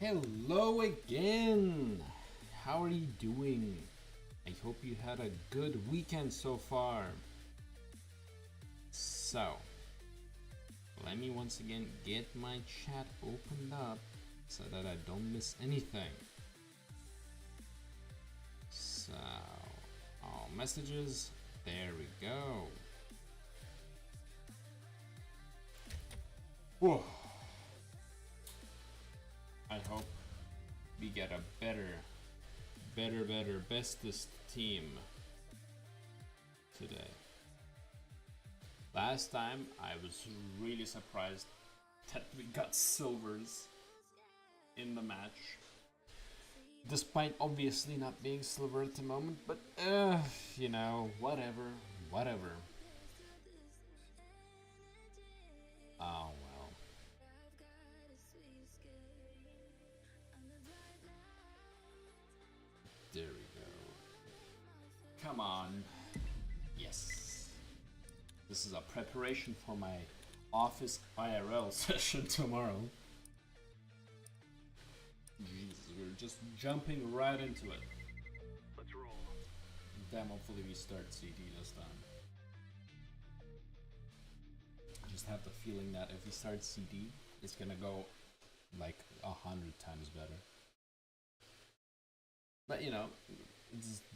Hello again! How are you doing? I hope you had a good weekend so far. So, let me once again get my chat opened up so that I don't miss anything. So, all messages, there we go. Whoa. I hope we get a better, bestest team today. Last time I was really surprised that we got silvers in the match. Despite obviously not being silver at the moment, but you know, whatever. Oh well. There we go. Come on. Yes. This is a preparation for my office IRL session tomorrow. Jesus, we're just jumping right into it. Let's roll. Damn, hopefully we start CD this time. I just have the feeling that if we start CD, it's gonna go like 100 times better. But you know,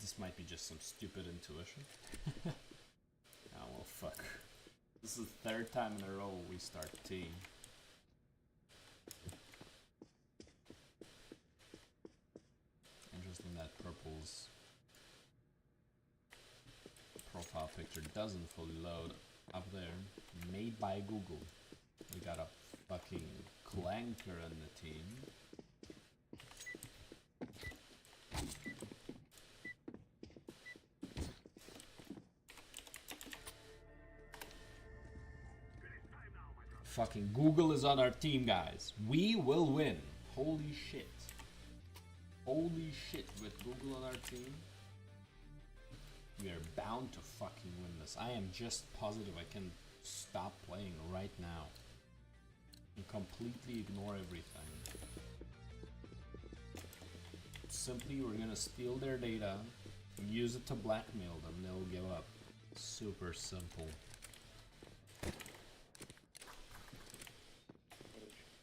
this might be just some stupid intuition. Oh well, fuck. This is the third time in a row we start T. Interesting that Purple's profile picture doesn't fully load up there. Made by Google. We got a fucking clanker in the team. Fucking Google is on our team, guys. We will win. Holy shit. Holy shit, with Google on our team, we are bound to fucking win this. I am just positive I can stop playing right now and completely ignore everything. Simply, we're gonna steal their data, use it to blackmail them, they'll give up. Super simple.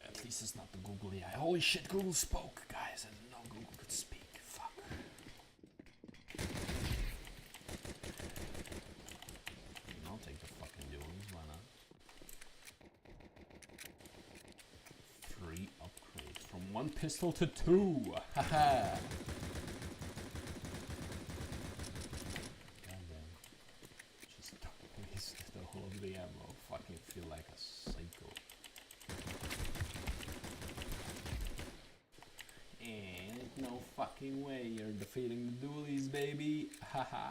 At least it's not the Google AI. Holy shit, Google spoke, guys. I didn't know Google could speak. Fuck. I'll take the fucking duels, why not? Free upgrade from 1 pistol to 2. Haha. Goddamn. Just wasted the whole of the ammo. Fucking feel like a psycho. Ain't no fucking way you're defeating the dualies, baby. Haha.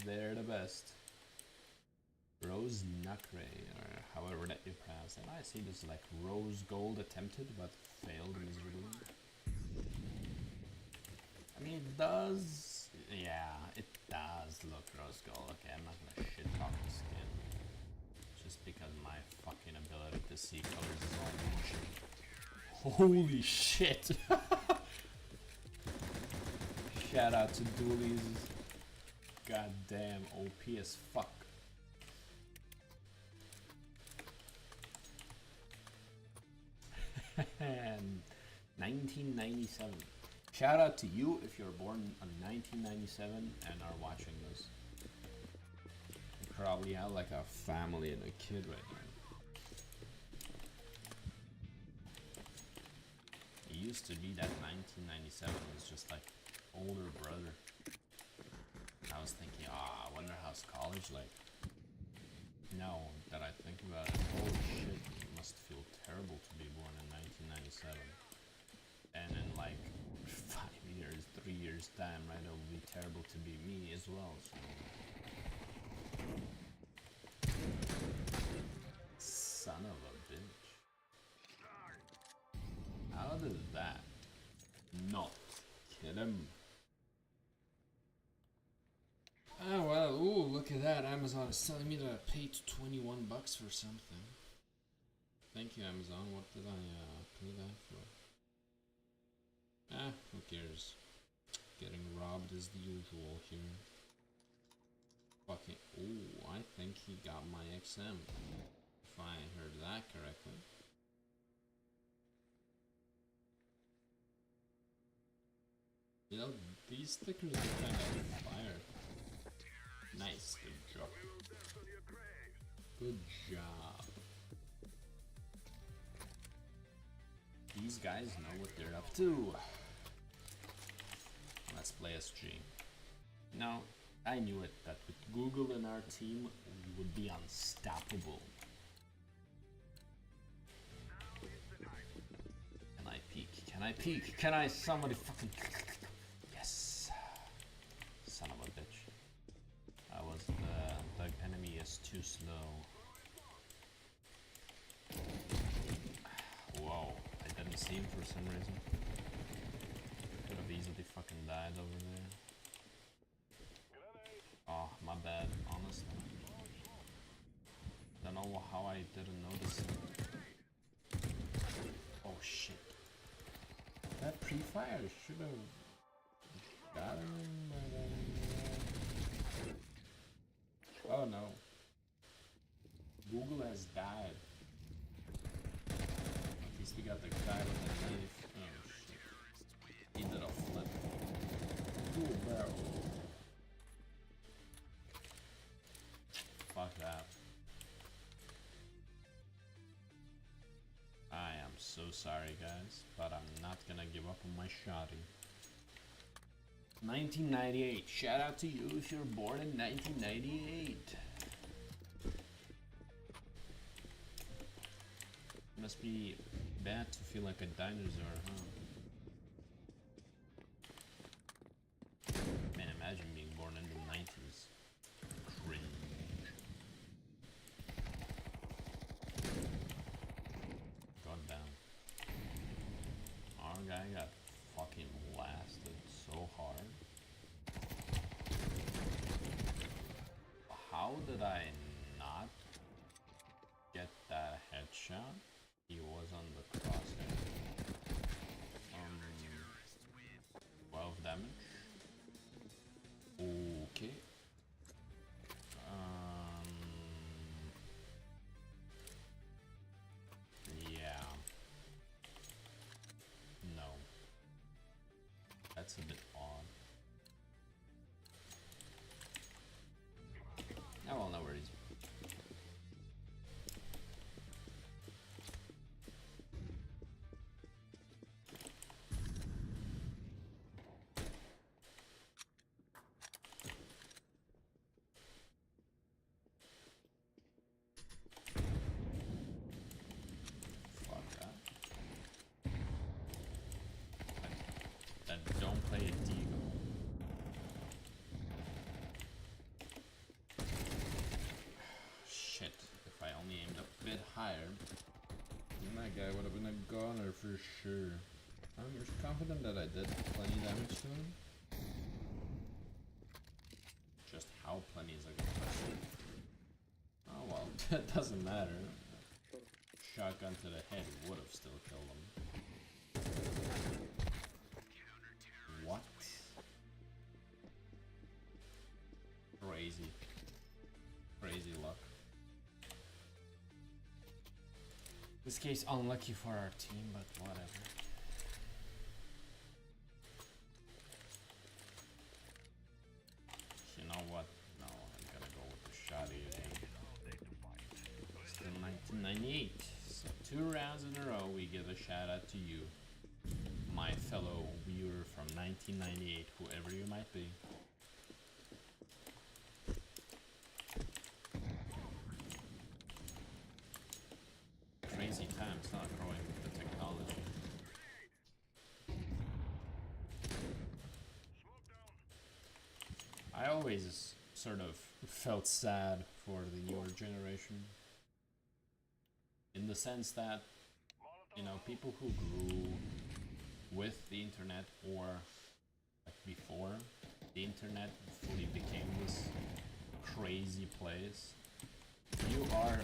They're the best. Rose Nacre, or however that you pronounce it. I see this like rose gold attempted, but failed miserably. I mean, it does. Yeah, it does look rose gold. Okay, I'm not gonna shit talk the skin. Just because my fucking ability to see colors is all bullshit. Holy shit! Shout out to dualies. Goddamn OP as fuck. And 1997. Shout out to you if you're born in 1997 and are watching this. You probably have like a family and a kid right now. It used to be that 1997 was just like older brother. I was thinking, I wonder how's college like. Now that I think about it, holy shit, it must feel terrible to be born in 1997. And in like 5 years, 3 years time, right, it'll be terrible to be me as well, so. Son of a bitch. How did that not kill him? Oh well, ooh, look at that. Amazon is telling me that I paid $21 for something. Thank you, Amazon. What did I pay that for? Ah, who cares? Getting robbed is the usual here. Fucking. Oh, I think he got my XM. If I heard that correctly. You know, these stickers are kind of fire. Nice, good job. Good job. These guys know what they're up to. Let's play SG. Now, I knew it, that with Google in our team, we would be unstoppable. Can I peek? Can I peek? Can I? Somebody fucking... Yes! Son of a bitch. I was the enemy is too slow. Whoa, I didn't see him for some reason. Could have easily fucking died over there. Oh, my bad, honestly. Don't know how I didn't notice it. Oh shit. That pre-fire should have got him. Oh no. Google has died. At least we got the guy with the knife. Oh shit. He did a flip. Dual barrel. Fuck that. I am so sorry guys, but I'm not gonna give up on my shotty. 1998. Shout out to you if you're born in 1998. Must be bad to feel like a dinosaur, huh? Man, imagine being born in the 90s. Cringe. God damn. Our guy got fucking blasted so hard. How did I not get that headshot? He was on the crosshair. 12 damage. Okay. Yeah. No. That's a bit odd. Oh well, no worries. Don't play a Deagle. Shit, if I only aimed a bit higher, then that guy would have been a goner for sure. I'm confident that I did plenty damage to him. Just how plenty is a good question. Oh well, that doesn't matter. Shotgun to the head would have still killed him. What? Crazy. Crazy luck. This case unlucky for our team, but whatever. You know what? No, I'm gonna go with the shotty again. Still 1998. So 2 rounds in a row we give a shout out to you, my fellow viewer from 1998, whoever you might be. Crazy times, not growing with the technology. I always sort of felt sad for the newer generation, in the sense that, you know, people who grew with the internet, or like before the internet fully became this crazy place. You are...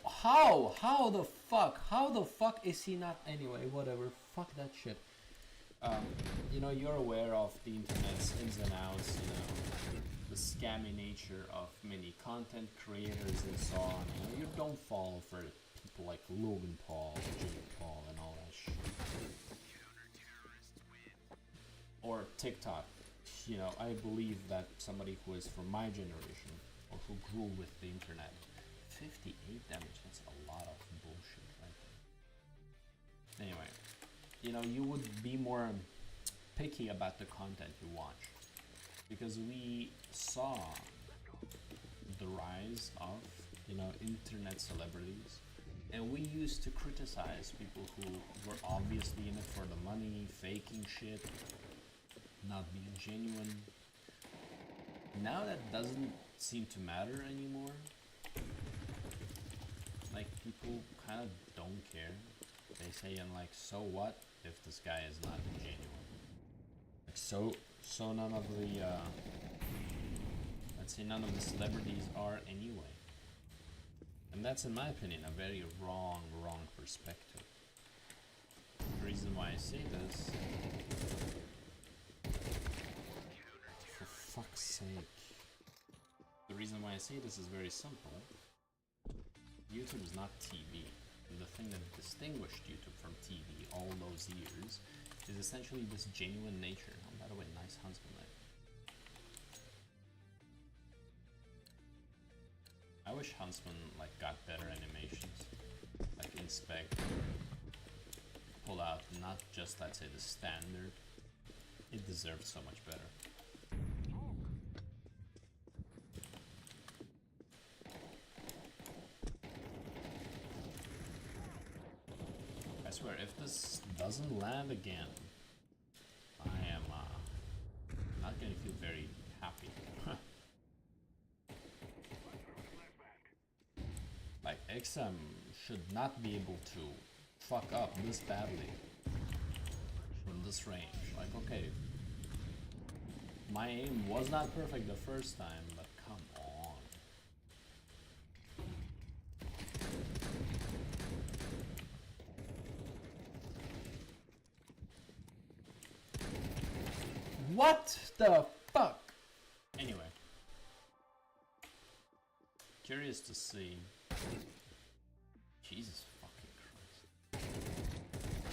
How the fuck is he not... Anyway, whatever, fuck that shit. You know, you're aware of the internet's ins and outs, you know, the scammy nature of many content creators and so on. You know, you don't fall for people like Logan Paul, Jake Paul, and all that shit. Or TikTok. You know, I believe that somebody who is from my generation, or who grew with the internet, 58 damage, that's a lot of bullshit right there. Anyway, you know, you would be more picky about the content you watch, because we saw the rise of, you know, internet celebrities, and we used to criticize people who were obviously in it for the money, faking shit, not being genuine. Now that doesn't seem to matter anymore. Like, people kind of don't care. They say, and like, so what if this guy is not genuine? Like, so none of the let's say none of the celebrities are anyway. And that's, in my opinion, a very wrong perspective. The reason why I say this, for fuck's sake, the reason why I say this is very simple. YouTube is not TV. And the thing that distinguished YouTube from TV all those years is essentially this genuine nature. Oh, by the way, nice Huntsman there. I wish Huntsman like got better animations, like inspect, pull out, not just, let's say, the standard. It deserved so much better. I swear, if this doesn't land again, I am not gonna feel very happy. Like, XM should not be able to fuck up this badly from this range. Like, okay, my aim was not perfect the first time, but come on. What the fuck? Anyway. Curious to see. Jesus fucking Christ.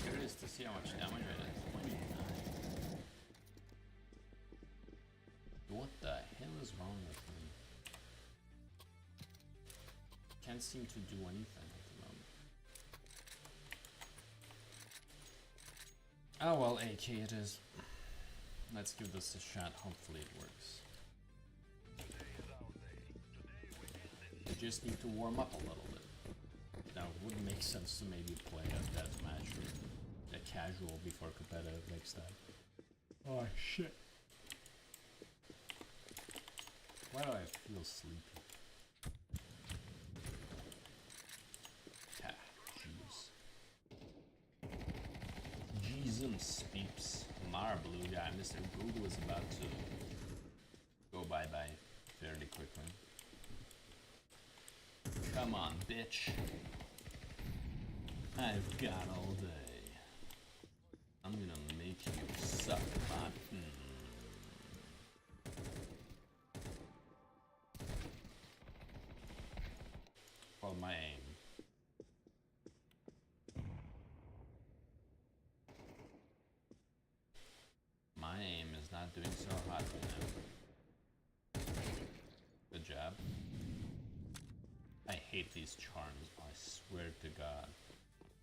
Curious to see how much damage I did. 29. What the hell is wrong with me? Can't seem to do anything at the moment. Oh well, AK it is. Let's give this a shot, hopefully it works. You just need to warm up a little bit. Now, it would make sense to maybe play a deathmatch or a casual before competitive next time. Oh shit. Why do I feel sleepy? Ah, jeez. Jesus peeps. Mara blue guy, Mr. Google is about to go bye-bye fairly quickly. Come on, bitch. I've got all day. I'm gonna make you suck my... Well, my aim. My aim is not doing so hot right now. Good job. I hate these charms, I swear to God.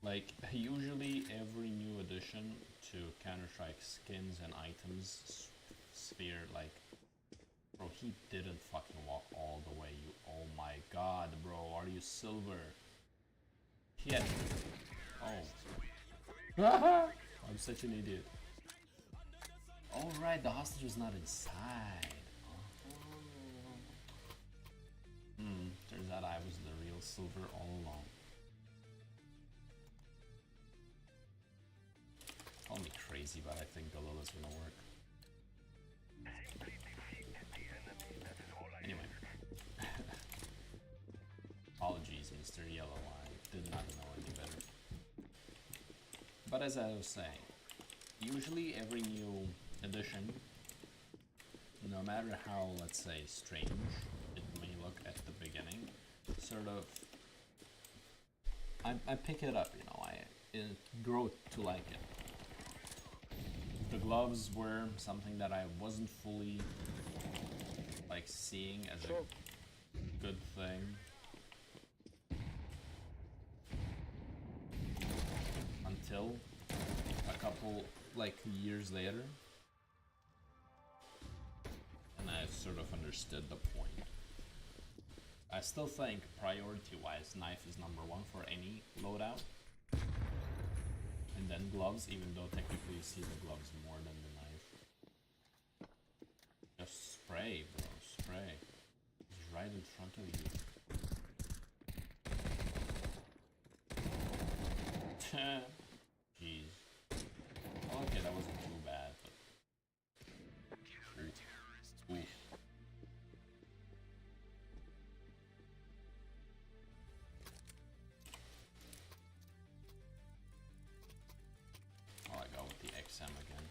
Like, usually every new addition to Counter-Strike skins and items sphere, like, bro, he didn't fucking walk all the way, you, oh my God, bro, are you silver? He had, oh. I'm such an idiot. Oh right, the hostage was not inside. Turns out I was the real silver all along. Call me crazy, but I think Galila's gonna work. Anyway. Apologies, Mr. Yellow, I did not know any better. But as I was saying, usually every new edition, no matter how, let's say, strange it may look at the beginning, sort of, I pick it up, you know, I grow to like it. The gloves were something that I wasn't fully like seeing as a good thing. Until a couple like years later, and I sort of understood the point. I still think priority-wise, knife is number one for any loadout. And then gloves, even though technically you see the gloves more than the knife. Just spray, bro, spray. It's right in front of you. Jeez. Okay, that wasn't too bad, but... Ooh. Oh, I go with the XM again.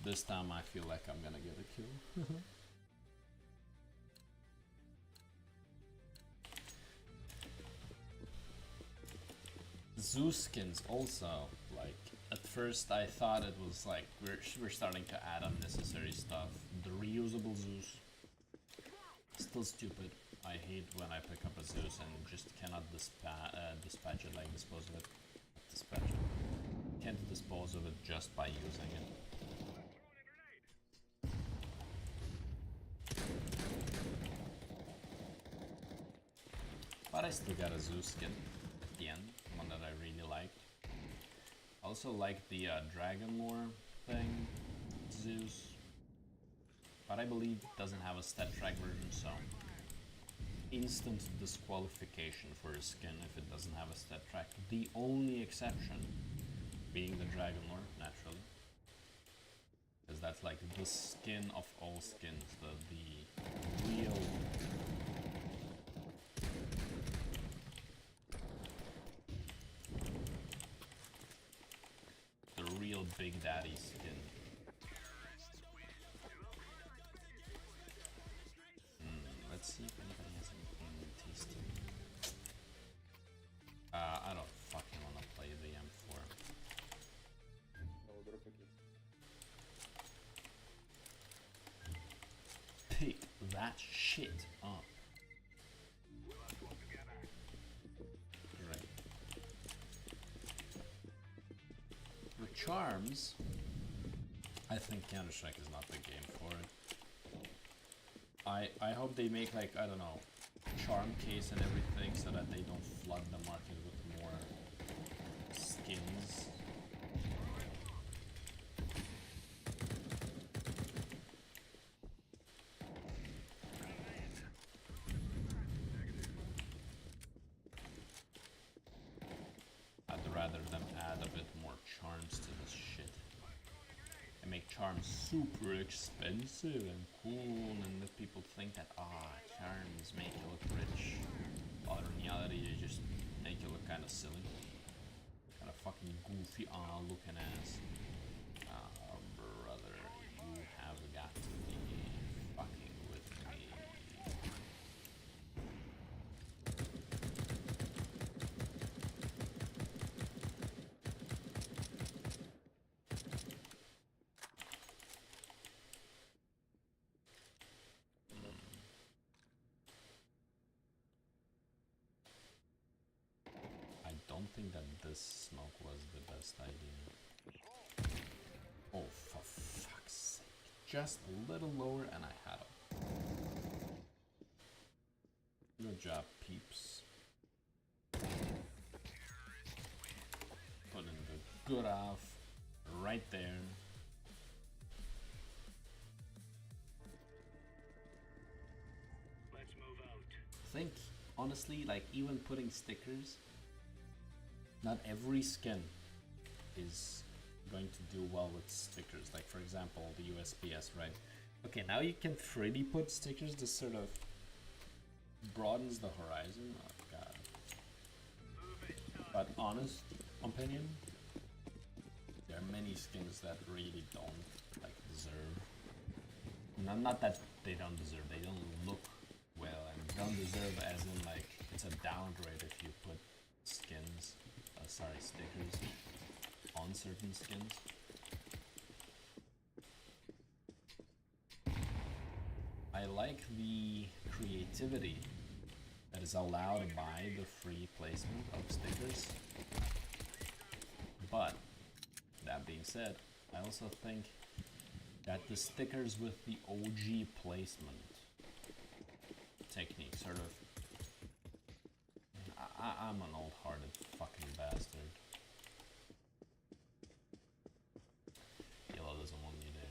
This time I feel like I'm gonna get a kill. Zeus skins also, like, at first I thought it was like, we're starting to add unnecessary stuff. The reusable Zeus, still stupid. I hate when I pick up a Zeus and just cannot dispatch it, like dispose of it. Dispatch it. Can't dispose of it just by using it. But I still got a Zeus skin at the end, one that I really liked. I also like the Dragon Lore thing, Zeus. But I believe it doesn't have a stat track version, so instant disqualification for a skin if it doesn't have a stat track. The only exception being the Dragon Lore, naturally. Because that's like the skin of all skins, the real... real Big Daddy skin. Let's see if anybody has anything tasty. I don't fucking wanna play the M4. Pick that shit up. Charms, I think Counter-Strike is not the game for it. I hope they make, like, I don't know, charm case and everything so that they don't flood the market with more skins. I'd rather them add a bit more charms to this shit. And make charms super expensive and cool and let people think that, charms make you look rich. While in reality they just make you look kinda silly. Kinda fucking goofy looking ass. Brother, you have got to be fucking with me. I don't think that this smoke was the best idea. Oh, for fuck's sake. Just a little lower and I had him. Good job, peeps. Putting the good off right there. Let's move out. I think, honestly, like, even putting stickers, not every skin is going to do well with stickers. Like, for example, the USPS, right? Okay, now you can freely put stickers. This sort of broadens the horizon. Oh god. But honest opinion, they're there are many skins that really don't like deserve. Not that they don't deserve, they don't look well, and don't deserve as in like it's a downgrade if you put skins, stickers on certain skins. I like the creativity that is allowed by the free placement of stickers. But, that being said, I also think that the stickers with the OG placement technique sort of... I'm an old-hearted fucking bastard. Yellow doesn't want me there.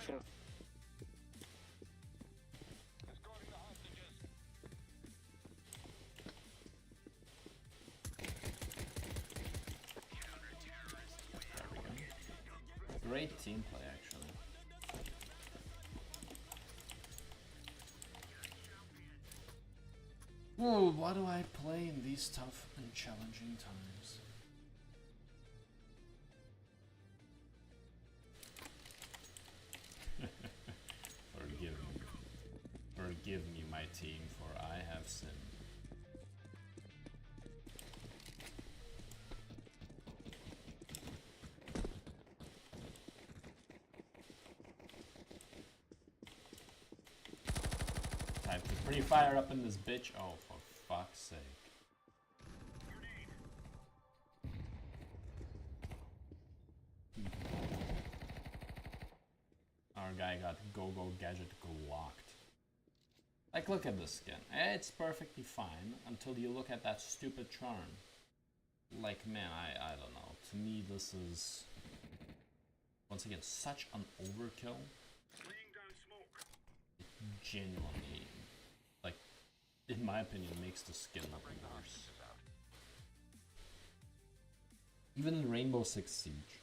Sure. Great team play, actually. Whoa, why do I play in these tough and challenging times? Forgive me, my team, for I have sinned. Time to free fire up in this bitch. Oh, for fuck's sake. Our guy got Go-Go Gadget locked. Like, look at this skin. It's perfectly fine until you look at that stupid charm. Like, man, I don't know. To me, this is, once again, such an overkill. It genuinely, like, in my opinion, makes the skin look worse. Even in Rainbow Six Siege,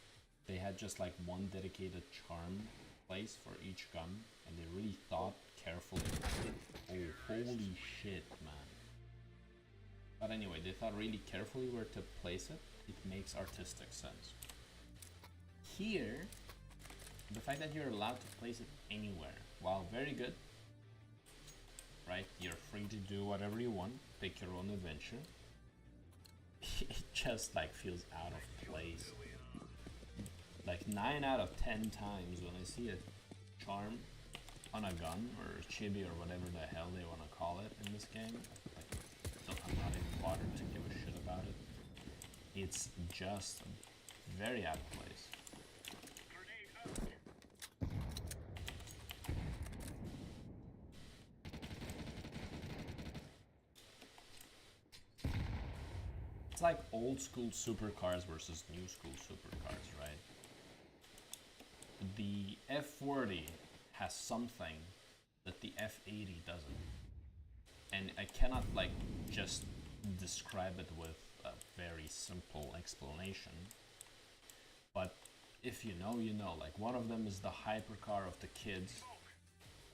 they had just like one dedicated charm place for each gun, and they really thought carefully about it. Oh, holy shit, man. But anyway, they thought really carefully where to place it. It makes artistic sense. Here, the fact that you're allowed to place it anywhere, while very good, right? You're free to do whatever you want, pick your own adventure. It just like feels out of place. Like 9 out of 10 times when I see a charm on a gun or a chibi or whatever the hell they want to call it in this game, like, I'm not even bothered to give a shit about it. It's just very out of place. It's like old school supercars versus new school supercars, right? The F40 has something that the F80 doesn't. And I cannot like just describe it with a very simple explanation. But if you know, you know. Like one of them is the hypercar of the kids,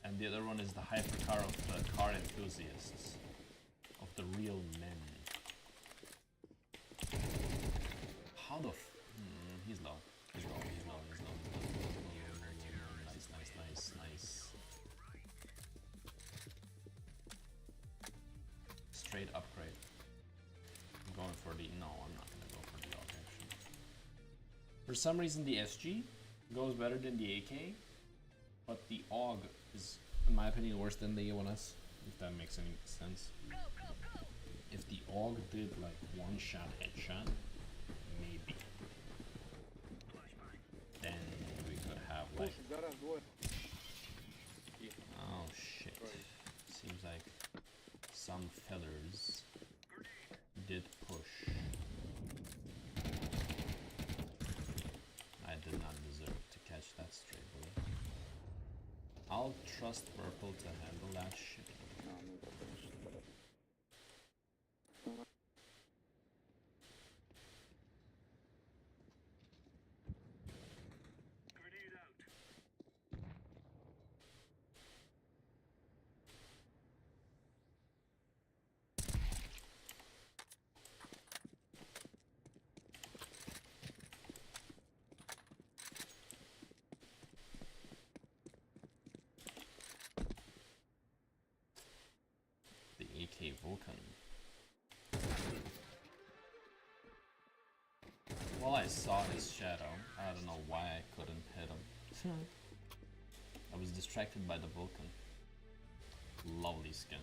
and the other one is the hypercar of the car enthusiasts, of the real men. How the he's low. He's low, he's low, he's low, he's low, he's low. Nice, nice, nice, nice. Straight upgrade. I'm going for the... No, I'm not gonna go for the AUG actually. For some reason the SG goes better than the AK, but the AUG is, in my opinion, worse than the A1S, if that makes any sense. If the AUG did like one shot headshot, maybe. Then we could have like... Oh shit. Seems like some feathers did push. I did not deserve to catch that stray bullet. I'll trust purple to handle that shit. Well, I saw his shadow. I don't know why I couldn't hit him. I was distracted by the Vulcan. Lovely skin.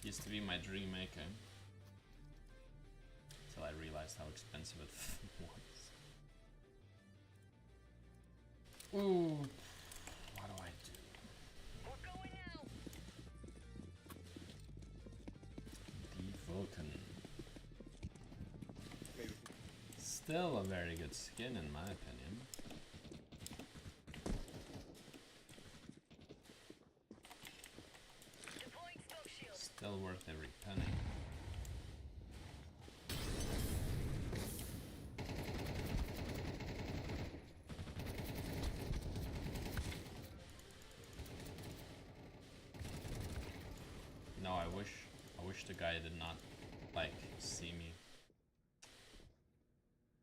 Used to be my dream maker. Until I realized how expensive it was. Ooh. What do I do? We're going now. The Vulcan. Maybe. Still a very good skin in my opinion. Deploying smoke shield. Still worth every penny. No, I wish the guy did not, like, see me.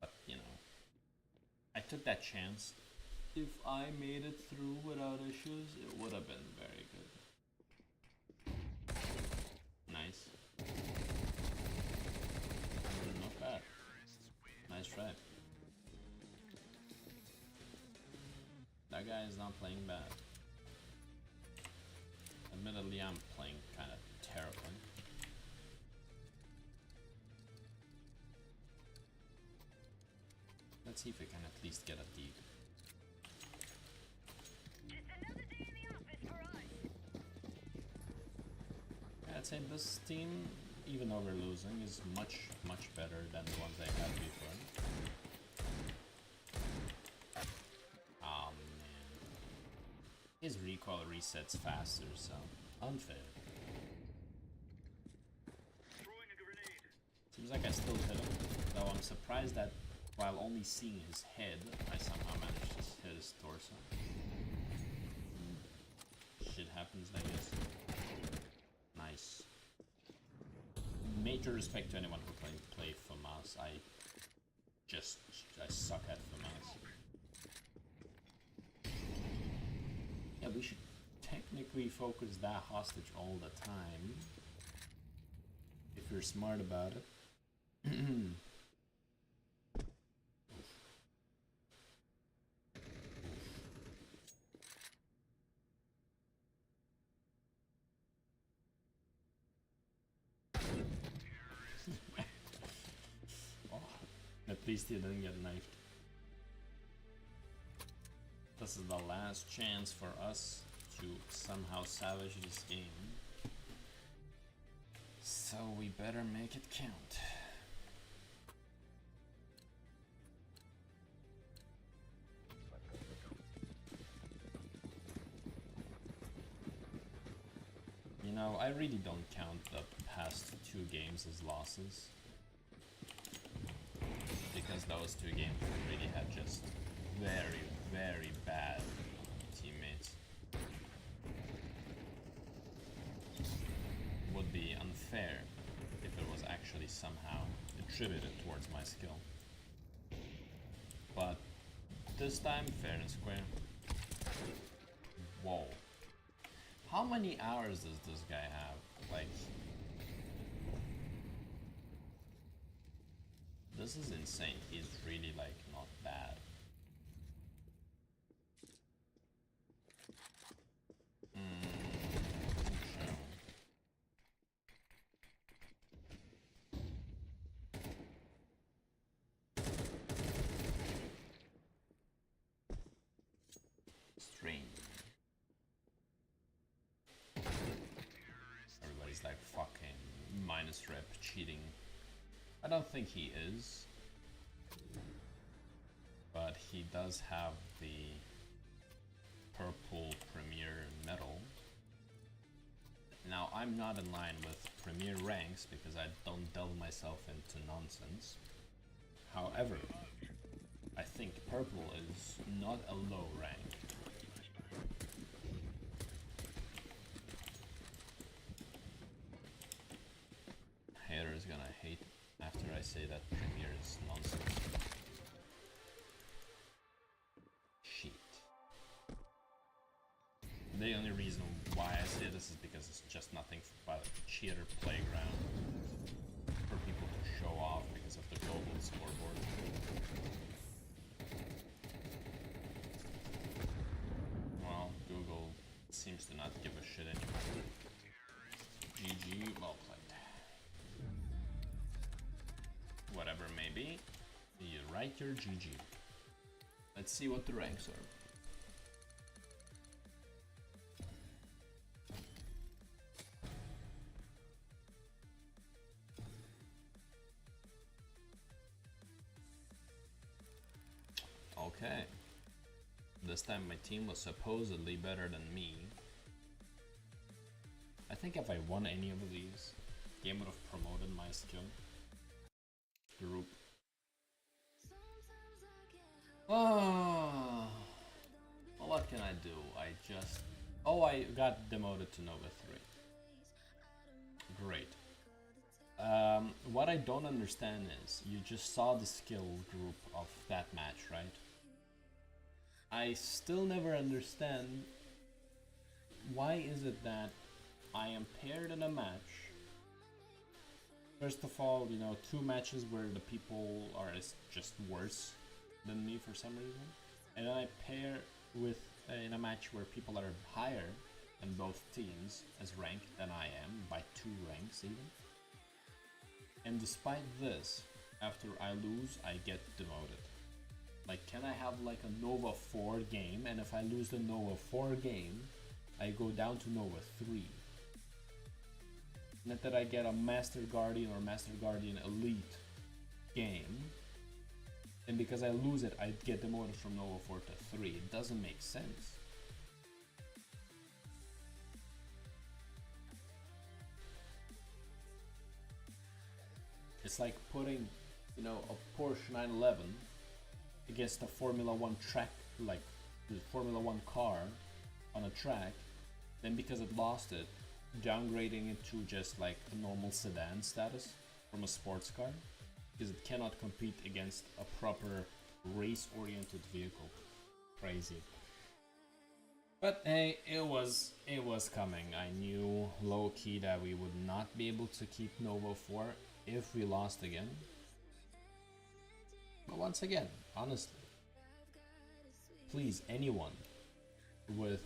But, you know, I took that chance. If I made it through without issues, it would have been very good. Nice. Not bad. Nice try. That guy is not playing bad. Admittedly, I'm playing kind of terribly. Let's see if we can at least get a deep. Just another day in the office for us. I'd say this team, even though we're losing, is much better than the ones I had before. Oh man. His recoil resets faster, so unfair. Throwing a grenade. Seems like I still hit him, though I'm surprised that while only seeing his head, I somehow managed to hit his torso. Shit happens, I guess. Nice. Major respect to anyone who play FAMAS. I suck at FAMAS. Yeah, we should technically focus that hostage all the time. If you're smart about it. At least he didn't get knifed. This is the last chance for us to somehow salvage this game. So we better make it count. You know, I really don't count the past 2 games as losses. Because those 2 games we really had just very bad teammates. Would be unfair if it was actually somehow attributed towards my skill. But this time, fair and square. Whoa. How many hours does this guy have? Like... This is insane. He's really, like, not bad. Sure. Strange. Everybody's like fucking minus rep cheating. I don't think he is, but he does have the purple Premier medal. Now, I'm not in line with Premier ranks because I don't delve myself into nonsense. However, I think purple is not a low rank. Hater is gonna hate after I say that Premier is nonsense. Shit. The only reason why I say this is because it's just nothing but a cheater playground for people to show off because of the total scoreboard. Well, Google seems to not give a shit anymore. GG, well played. Whatever it may be, you write your GG. Let's see what the ranks are. Okay. This time my team was supposedly better than me. I think if I won any of these, game would have promoted my skill. Group. Oh, well, what can I do? Oh, I got demoted to Nova 3. Great. What I don't understand is, you just saw the skill group of that match, right? I still never understand why is it that I am paired in a match. First of all, you know, 2 matches where the people are just worse than me for some reason, and then I pair with in a match where people are higher than both teams as ranked than I am by 2 ranks even. And despite this, after I lose, I get demoted. Like, can I have like a Nova 4 game, and if I lose the Nova 4 game, I go down to Nova 3? Not that I get a Master Guardian or Master Guardian Elite game, and because I lose it, I get demoted from Nova 4 to 3. It doesn't make sense. It's like putting, you know, a Porsche 911 against a Formula 1 track, like the Formula 1 car on a track, then because it lost it, downgrading it to just like a normal sedan status from a sports car, because it cannot compete against a proper race-oriented vehicle. Crazy. But hey, it was coming. I knew low-key that we would not be able to keep Nova 4 if we lost again. But once again, honestly, please, anyone with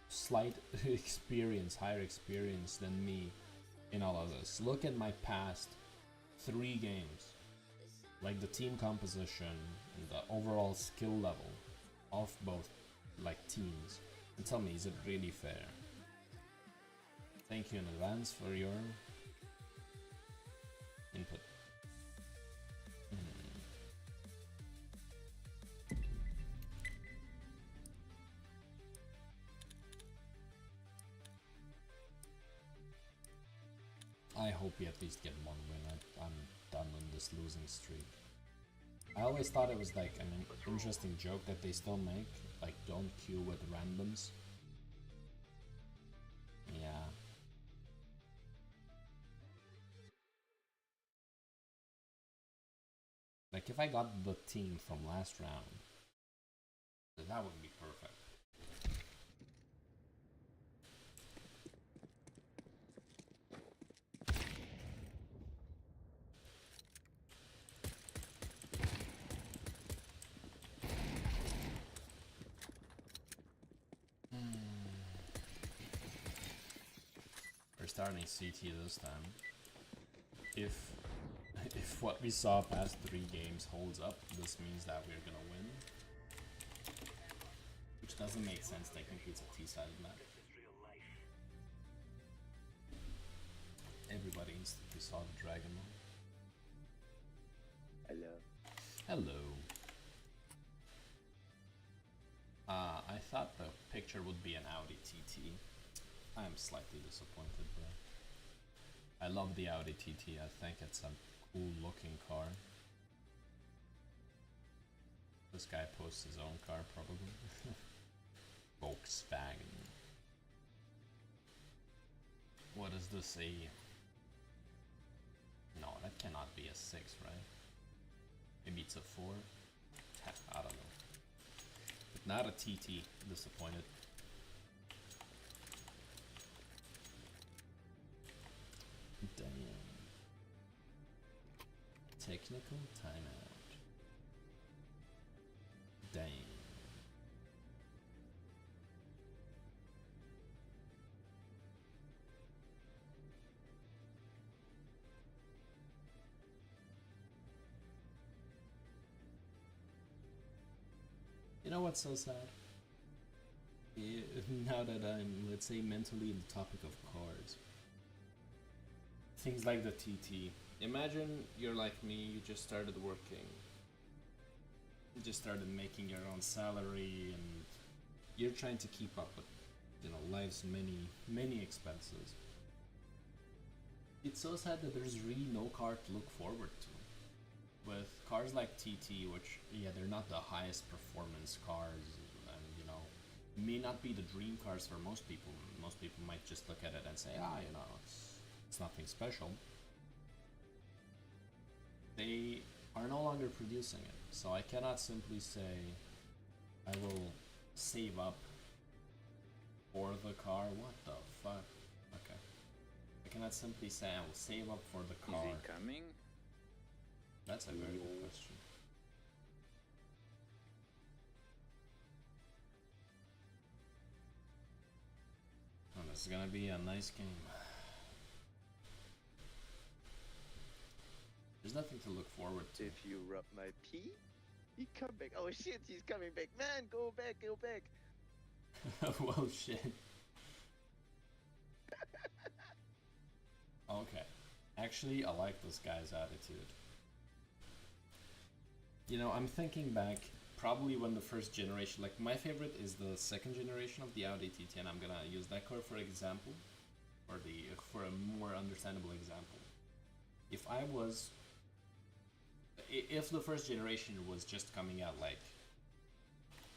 slight experience, higher experience than me in all of this, look at my past 3 games, like the team composition and the overall skill level of both like teams, and tell me, is it really fair? Thank you in advance for your input. I hope we at least get 1 win. I'm done on this losing streak. I always thought it was like an interesting joke that they still make, like don't queue with randoms. Yeah. Like if I got the team from last round, that would be perfect. We're starting CT this time. If what we saw past 3 games holds up, this means that we're gonna win. Which doesn't make sense, technically it's a T-sided map. Everybody instantly saw the dragon. Hello. Hello. I thought the picture would be an Audi TT. I am slightly disappointed, bro. I love the Audi TT. I think it's a cool looking car. This guy posts his own car, probably. Volkswagen. What is this, a... No, that cannot be a 6, right? Maybe it's a 4? I don't know. But not a TT. Disappointed. Damn. Technical Medical timeout. Dang. You know what's so sad? Now that I'm, let's say, mentally in the topic of cars. Things like the TT. Imagine you're like me, you just started working. You just started making your own salary and you're trying to keep up with, you know, life's many expenses. It's so sad that there's really no car to look forward to. With cars like TT, which, yeah, they're not the highest performance cars, and, you know, may not be the dream cars for most people. Most people might just look at it and say, ah, you know, it's nothing special. They are no longer producing it, so I cannot simply say I will save up for the car. What the fuck? Okay. I cannot simply say I will save up for the car. Is he coming? That's a very good question. Oh, this is gonna be a nice game. There's nothing to look forward to. If you rub my pee, he come back. Oh shit, he's coming back. Man, go back, go back. Well, shit. Okay. Actually, I like this guy's attitude. You know, I'm thinking back, probably when the first generation, like my favorite is the second generation of the Audi TT, and I'm gonna use that car for example, for a more understandable example. If the first generation was just coming out like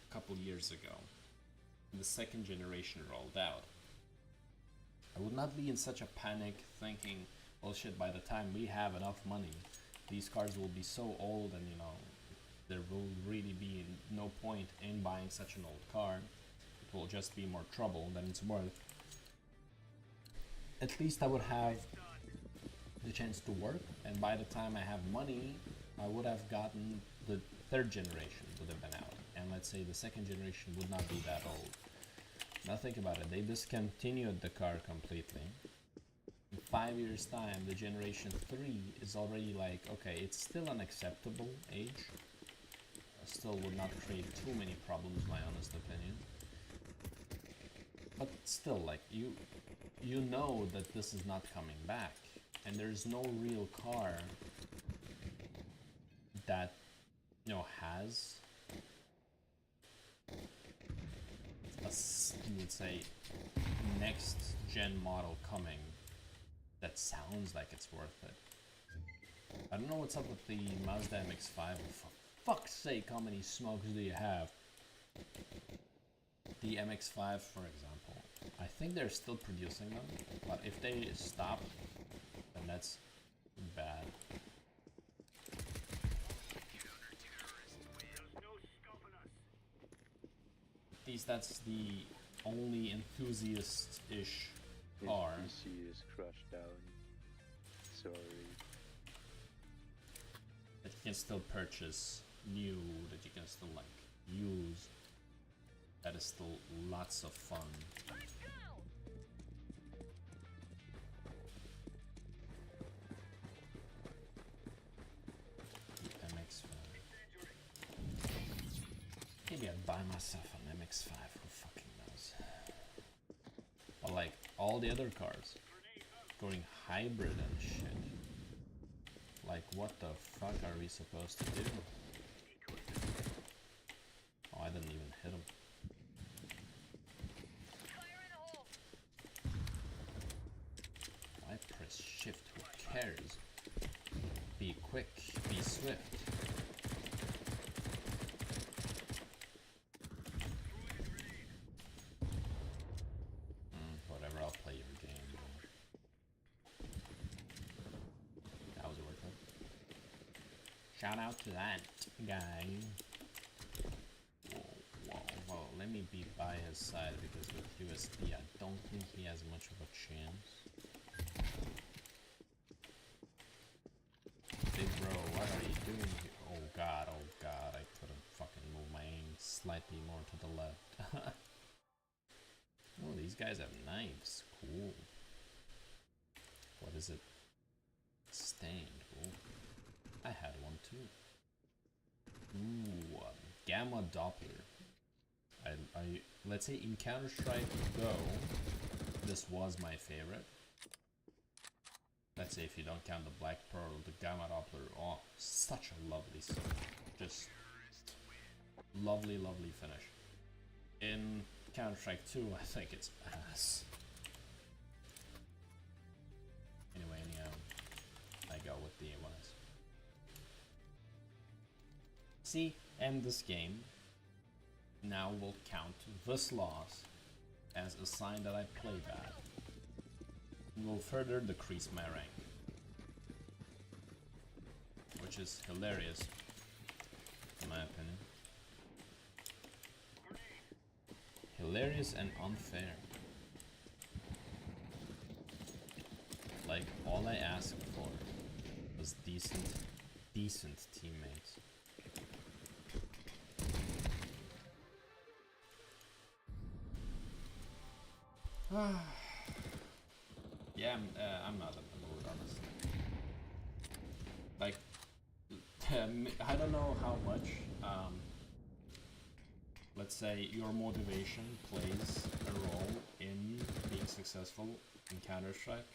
a couple years ago, and the second generation rolled out, I would not be in such a panic thinking, well shit, by the time we have enough money, these cars will be so old and, you know, there will really be no point in buying such an old car. It will just be more trouble than it's worth. At least I would have the chance to work, and by the time I have money, I would have gotten the third generation would have been out, and let's say the second generation would not be that old. Now think about it, they discontinued the car completely. In 5 years time, the generation 3 is already like, okay, it's still an acceptable age. Still would not create too many problems, my honest opinion. But still, like, you know that this is not coming back, and there's no real car that, you know, has a, let's say, next gen model coming that sounds like it's worth it. I don't know what's up with the Mazda MX-5. For fuck's sake, how many smokes do you have? The MX-5, for example, I think they're still producing them, but if they stop, then that's bad. At least that's the only enthusiast-ish car. His PC is crushed down. Sorry. That you can still purchase new, that you can still like use. That is still lots of fun. Let's go! The MX-5. Maybe I'd buy myself an MX-5, who fucking knows. But like all the other cars, going hybrid and shit. Like what the fuck are we supposed to do? Oh, I didn't even hit him. Fire in the hole! I press shift, who cares? Be quick, be swift. Whatever, I'll play your game. That was worth it. Shout out to that guy. Whoa, let me be by his side because with USD I don't think he has much of a chance. Big bro, what are you doing here? Oh god, I couldn't fucking move my aim slightly more to the left. Oh, these guys have knives. Cool. What is it? Stained. Cool. I had one too. Ooh, Gamma Doppler. I let's say in Counter-Strike Go, this was my favorite. Let's say if you don't count the Black Pearl, the Gamma Doppler. Oh, such a lovely song. Just lovely, lovely finish. In Counter-Strike 2, I think it's ass. Anyway, anyhow, I go with the A1S. See, and this game now will count this loss as a sign that I play bad. It will further decrease my rank. Which is hilarious, in my opinion. Hilarious and unfair. Like, all I asked for was decent teammates. Yeah, I'm not in the mood, honestly. Like, I don't know how much, let's say, your motivation plays a role in being successful in Counter-Strike,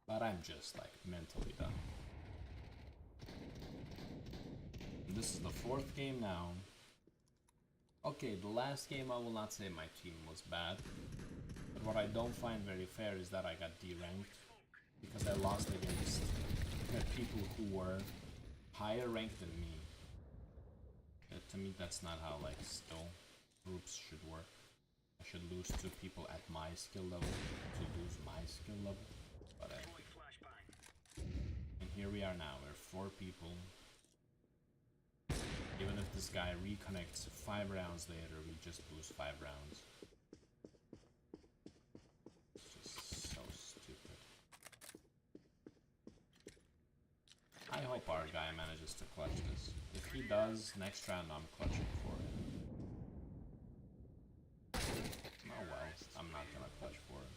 but I'm just, like, mentally done. And this is the 4th game now. Okay, the last game I will not say my team was bad. But what I don't find very fair is that I got deranked because I lost against people who were higher ranked than me. To me, that's not how, like, still groups should work. I should lose to people at my skill level to lose my skill level. But and here we are now. We're 4 people. Even if this guy reconnects 5 rounds later, we just lose 5 rounds. So stupid. I hope our guy manages to clutch this. If he does, next round I'm clutching for it. Oh well, I'm not gonna clutch for it.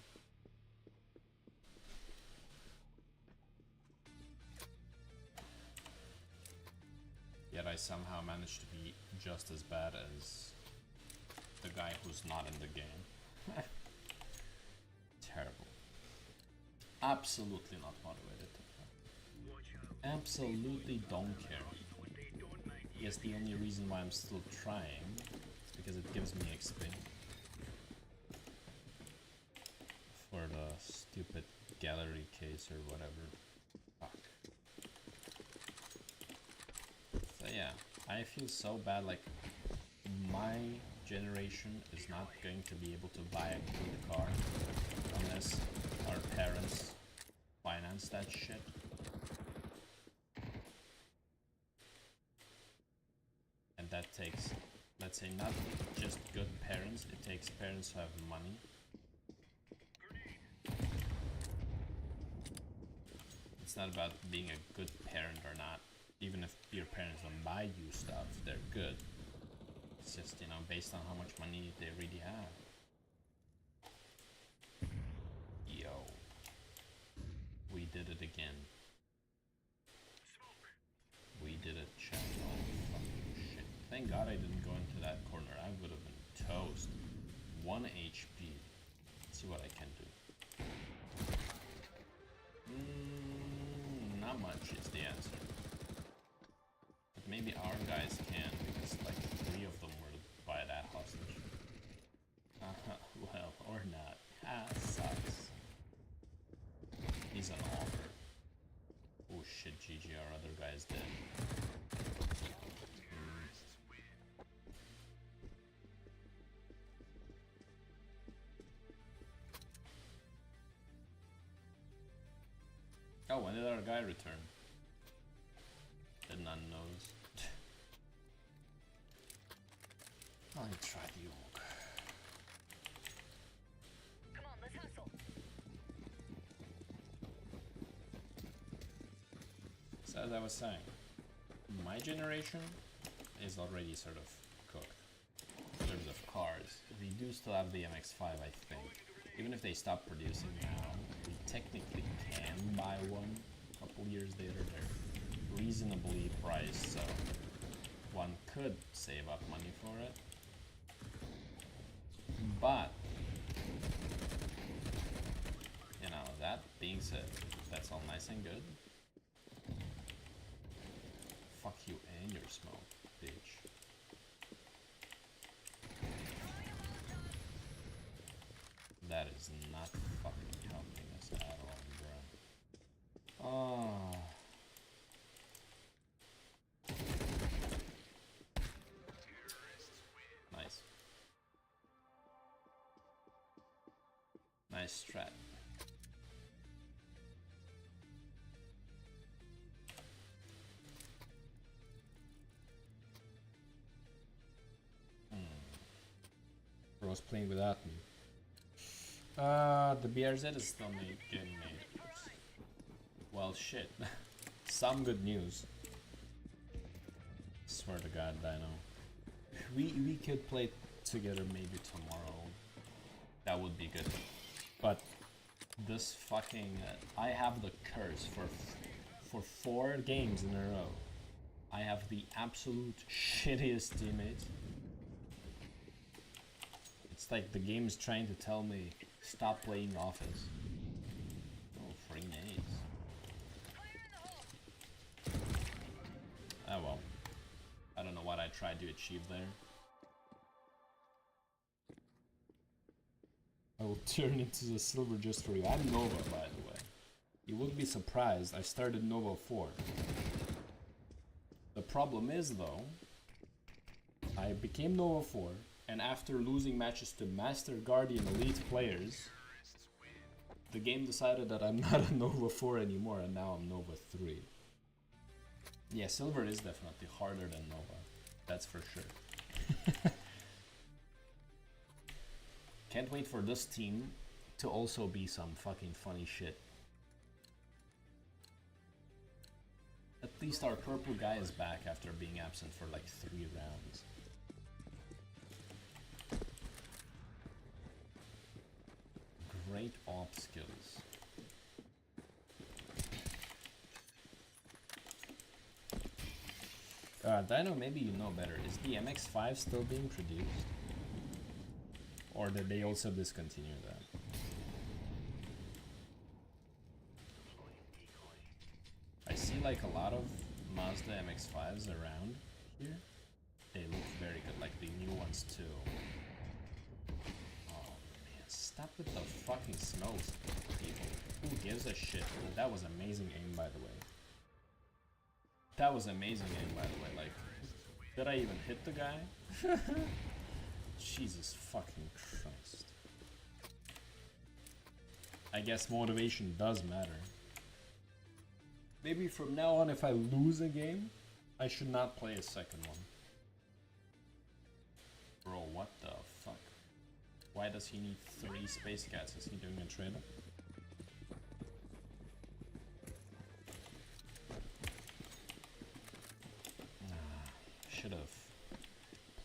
Yet I somehow managed to be just as bad as the guy who's not in the game. Terrible. Absolutely not motivated to play. Absolutely don't care. Yes, the only reason why I'm still trying is because it gives me XP. For the stupid gallery case or whatever. Fuck. So yeah, I feel so bad, like my generation is not going to be able to buy a good car unless our parents finance that shit. And that takes, let's say, not just good parents, it takes parents who have money. It's not about being a good parent or not. Even if your parents don't buy you stuff, they're good. It's just, you know, based on how much money they really have. Yo. We did it again. We did it, chat. Oh, fucking shit. Thank God I didn't go into that corner. I would have been toast. 1 HP. Let's see what I can do. Not much is the answer. But maybe our guys can, because like 3 of them were by that hostage. Well, or not. Ah, sucks. He's an offer. Oh shit, GG, our other guy's dead. Oh, when did our guy return? The none knows. I'll try the orc. Come on, let's hustle. So as I was saying, my generation is already sort of cooked in terms of cars. We do still have the MX-5, I think. Even if they stop producing now, we technically can buy one a couple years later. They're reasonably priced, so one could save up money for it. But, you know, that being said, that's all nice and good. Fuck you and your smoke, bitch. That is not fucking helping us at all, bro. Oh. Nice. Nice strat. Bro's playing without me. The BRZ is still getting made. Well, shit. Some good news. Swear to God, Dino. We could play together maybe tomorrow. That would be good. But this fucking I have the curse for 4 games in a row. I have the absolute shittiest teammates. It's like the game is trying to tell me stop playing Office. Oh, free nades. Oh well. I don't know what I tried to achieve there. I will turn into the silver just for you. I'm Nova, by the way. You would be surprised, I started Nova 4. The problem is, though, I became Nova 4, and after losing matches to Master Guardian Elite players, the game decided that I'm not a Nova 4 anymore, and now I'm Nova 3. Yeah, Silver is definitely harder than Nova. That's for sure. Can't wait for this team to also be some fucking funny shit. At least our purple guy is back after being absent for like 3 rounds. Great op skills. Dino, maybe you know better. Is the MX-5 still being produced? Or did they also discontinue that? I see like a lot of Mazda MX-5s around here. They look very good, like the new ones too. Oh man, stop with the fucking smokes, people. Who gives a shit? That was amazing aim, by the way. That was amazing aim, by the way. Like, did I even hit the guy? Jesus fucking Christ. I guess motivation does matter. Maybe from now on, if I lose a game, I should not play a second one. Bro, what the fuck? Why does he need 3 space cats? Is he doing a trade? Should have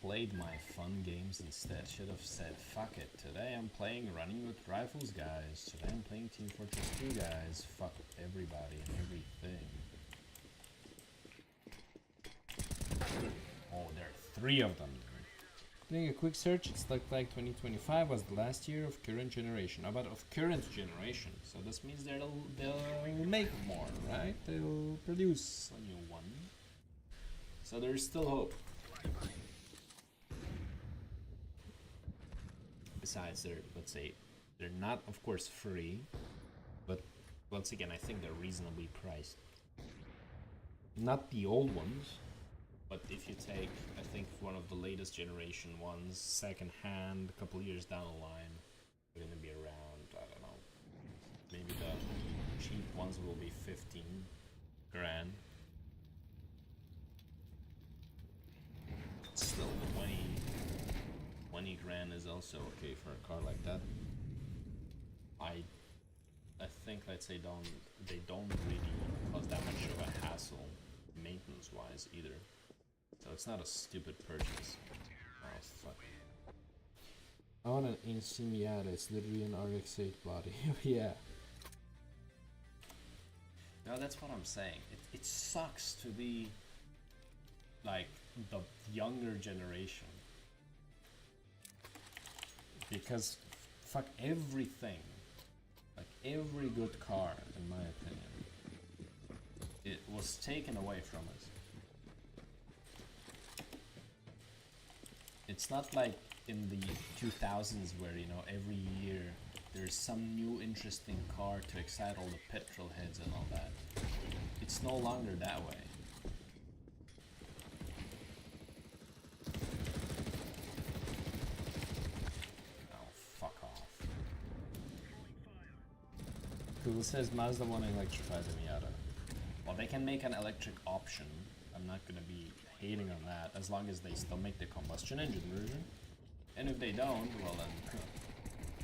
played my fun games instead. Should have said, fuck it. Today I'm playing Running with Rifles, guys. Today I'm playing Team Fortress 2, guys. Fuck everybody and everything. Oh, there are 3 of them. Doing a quick search, it's looked like 2025 was the last year of current generation. How about of current generation? So this means they'll make more, right? They'll produce a new one. So there's still hope. Besides, let's say, they're not, of course, free, but once again, I think they're reasonably priced. Not the old ones, but if you take, I think, one of the latest generation ones, second hand, a couple years down the line, they're gonna be around, I don't know, maybe the cheap ones will be 15 grand. Still 20 grand is also okay for a car like that. I think, let's say, they don't really cause that much of a hassle maintenance wise either. So it's not a stupid purchase. Oh fuck. I want an Insigniata, it's literally an RX-8 body. Yeah. No, that's what I'm saying. It sucks to be like the younger generation. Because fuck everything, like every good car, in my opinion, it was taken away from us. It's not like in the 2000s where, you know, every year there's some new interesting car to excite all the petrol heads and all that. It's no longer that way. Oh, fuck off. Google says Mazda want to electrify the Miata. Well, they can make an electric option. I'm not gonna be hating on that, as long as they still make the combustion engine version. And if they don't, well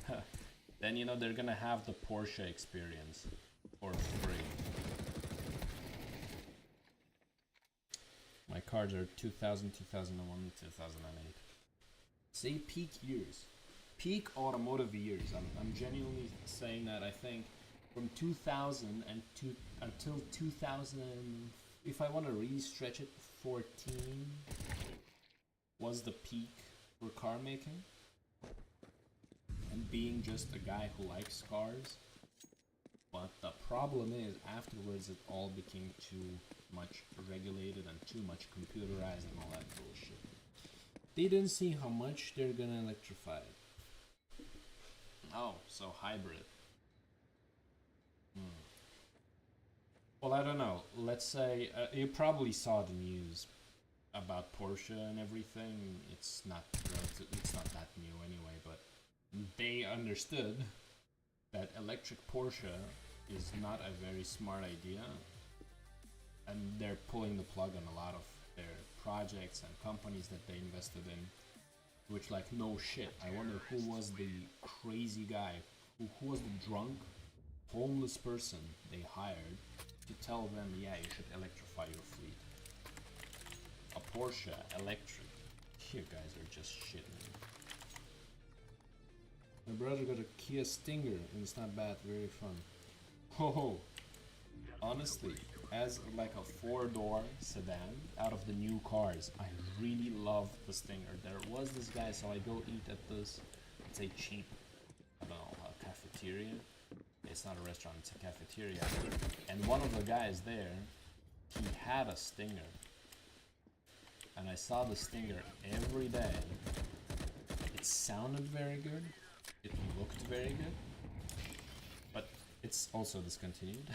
then, then you know they're gonna have the Porsche experience for free. My cars are 2000, 2001, 2008. Say peak years, peak automotive years. I'm genuinely saying that. I think from 2000 and until 2000, if I want to really stretch it, 14 was the peak for car making. And being just a guy who likes cars. But the problem is, afterwards it all became too much regulated and too much computerized and all that bullshit. They didn't see how much they're gonna electrify it. Oh, so hybrid. Well, I don't know. Let's say you probably saw the news about Porsche and everything. It's not that new anyway, but they understood that electric Porsche is not a very smart idea, and they're pulling the plug on a lot of their projects and companies that they invested in. Which, like, no shit. I wonder who was the crazy guy, who was the drunk, homeless person they hired to tell them, yeah, you should electrify your fleet. A Porsche electric. You guys are just shitting me. My brother got a Kia Stinger and it's not bad, very fun. Ho ho! Honestly, as like a 4-door sedan out of the new cars, I really love the Stinger. There was this guy, so I go eat at this, it's a cheap, I don't know, a cafeteria. It's not a restaurant, it's a cafeteria. And one of the guys there, he had a Stinger. And I saw the Stinger every day. It sounded very good. It looked very good. But it's also discontinued.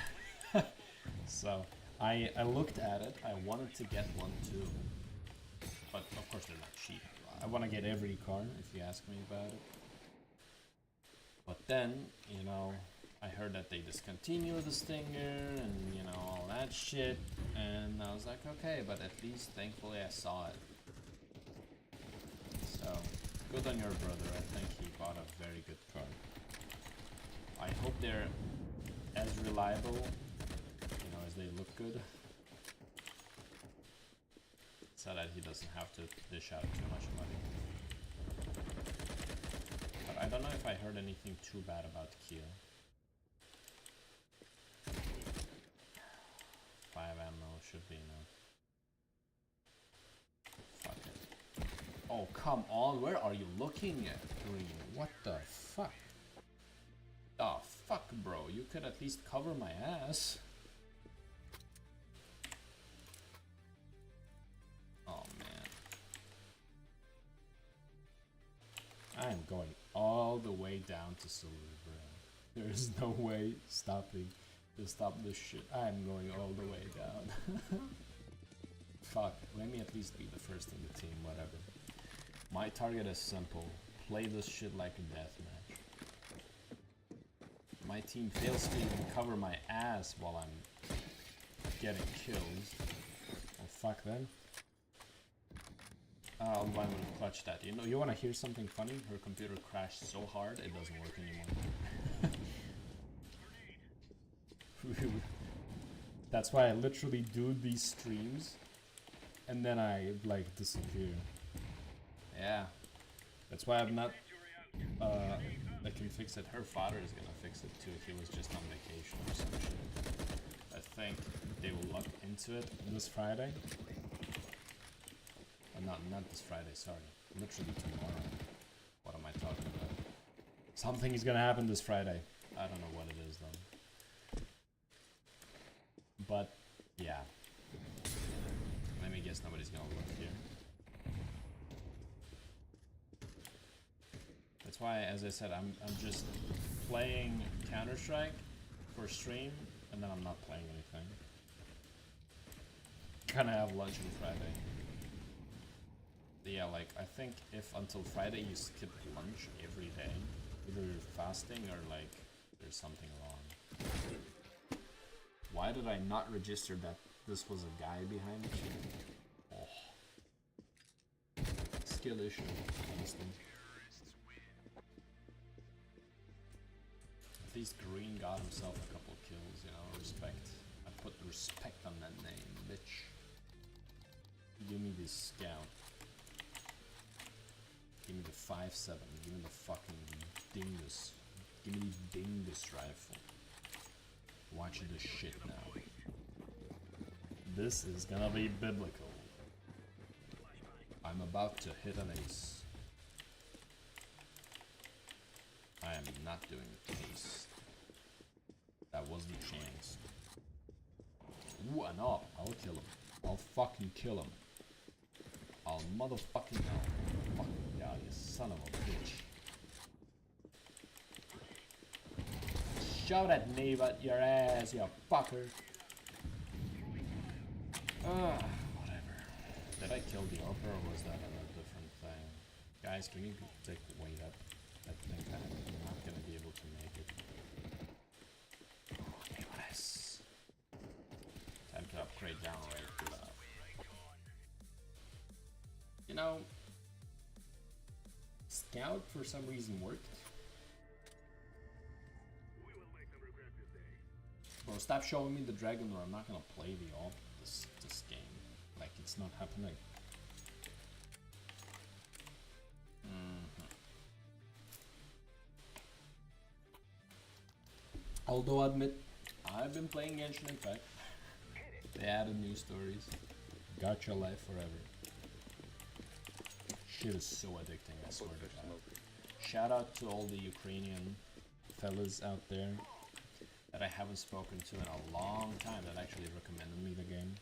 So I looked at it. I wanted to get one too. But of course they're not cheap. I want to get every car if you ask me about it. But then, you know, I heard that they discontinued the Stinger and, you know, all that shit. And I was like, okay, but at least thankfully I saw it. So, good on your brother. I think he bought a very good car. I hope they're as reliable, you know, as they look good. So that he doesn't have to dish out too much money. But I don't know if I heard anything too bad about Kia. 5 ammo should be enough. Fuck it. Oh, come on, where are you looking at, Green? What the fuck? The fuck, bro? You could at least cover my ass. Oh, man. I am going all the way down to silver, bro. There is no way stopping. To stop this shit. I'm going all the way down. Fuck, let me at least be the first in the team, whatever. My target is simple. Play this shit like a deathmatch. My team fails to even cover my ass while I'm getting kills. Well, fuck then. I'll buy with a clutch that. You know, you wanna hear something funny? Her computer crashed so hard it doesn't work anymore. That's why I literally do these streams and then I like disappear. Yeah. That's why I'm not I can fix it. Her father is gonna fix it too. He was just on vacation or some shit. I think they will look into it this Friday. Not this Friday, sorry. Literally tomorrow. What am I talking about? Something is gonna happen this Friday. I don't know what it is though. But yeah. Let me guess nobody's gonna look here. That's why, as I said, I'm just playing Counter-Strike for stream, and then I'm not playing anything. Gonna have lunch on Friday. Yeah, like, I think if until Friday you skip lunch every day, either you're fasting or, like, there's something wrong. Why did I not register that this was a guy behind me? Oh. Skill issue, honestly. At least Green got himself a couple kills, you know, respect. I put respect on that name, bitch. Give me this scout. Give me the 5.7. Give me the fucking dingus. Give me the dingus rifle. Watch this shit now. This is gonna be biblical. I'm about to hit an ace. I am not doing the ace. That wasn't a chance. Ooh, and up. I'll kill him. I'll fucking kill him. I'll motherfucking hell. Fucking yeah, you son of a bitch. Shove that knee at your ass, you fucker. Whatever. Did I kill the Orper or was that a different thing? Guys, can you take weight up? I think I'm not gonna be able to make it. Nice. Time to upgrade down right to that. You know, Scout for some reason worked. Bro, stop showing me the dragon or I'm not gonna play this game. Like, it's not happening. Although I admit, I've been playing Genshin Impact. They added new stories. Gacha life forever. Shit is so addicting, I swear to God. Shout out to all the Ukrainian fellas out there that I haven't spoken to in a long time that actually recommended me the game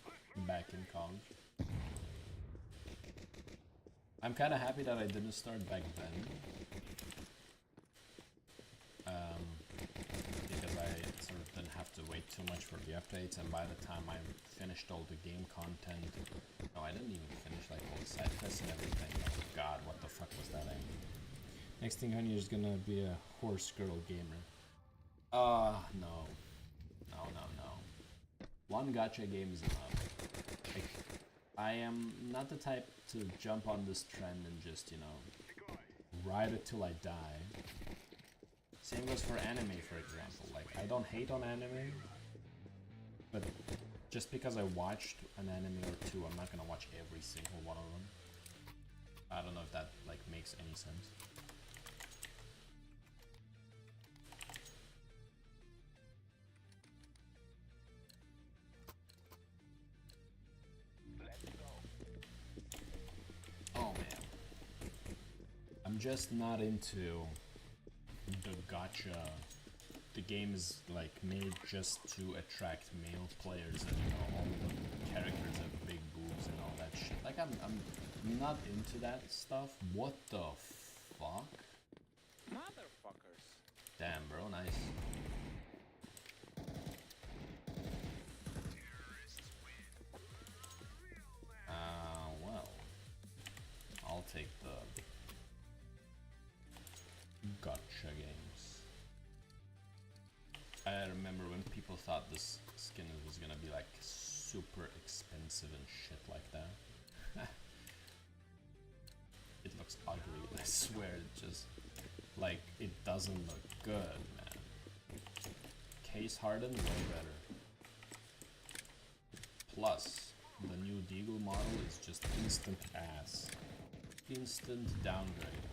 back in college. I'm kind of happy that I didn't start back then. Because I sort of didn't have to wait too much for the updates, and by the time I finished all the game content, no, I didn't even finish like all the side quests and everything. Oh God, what the fuck was that aim? Next thing I knew is gonna be a horse girl gamer. No. One gacha game is enough. Like, I am not the type to jump on this trend and just, you know, ride it till I die. Same goes for anime, for example. Like, I don't hate on anime, but just because I watched an anime or two, I'm not gonna watch every single one of them. I don't know if that, like, makes any sense. Oh man. I'm just not into the gacha. The game is like made just to attract male players, and you know, all the characters have big boobs and all that shit. Like, I'm not into that stuff. What the fuck? Motherfuckers. Damn, bro, nice. Well, I'll take the gacha games. I remember when people thought this skin was gonna be like super expensive and shit like that. It looks ugly, I swear, it just, like, it doesn't look good, man. Case hardened, way better. Plus, the new Deagle model is just instant ass. Instant downgrade.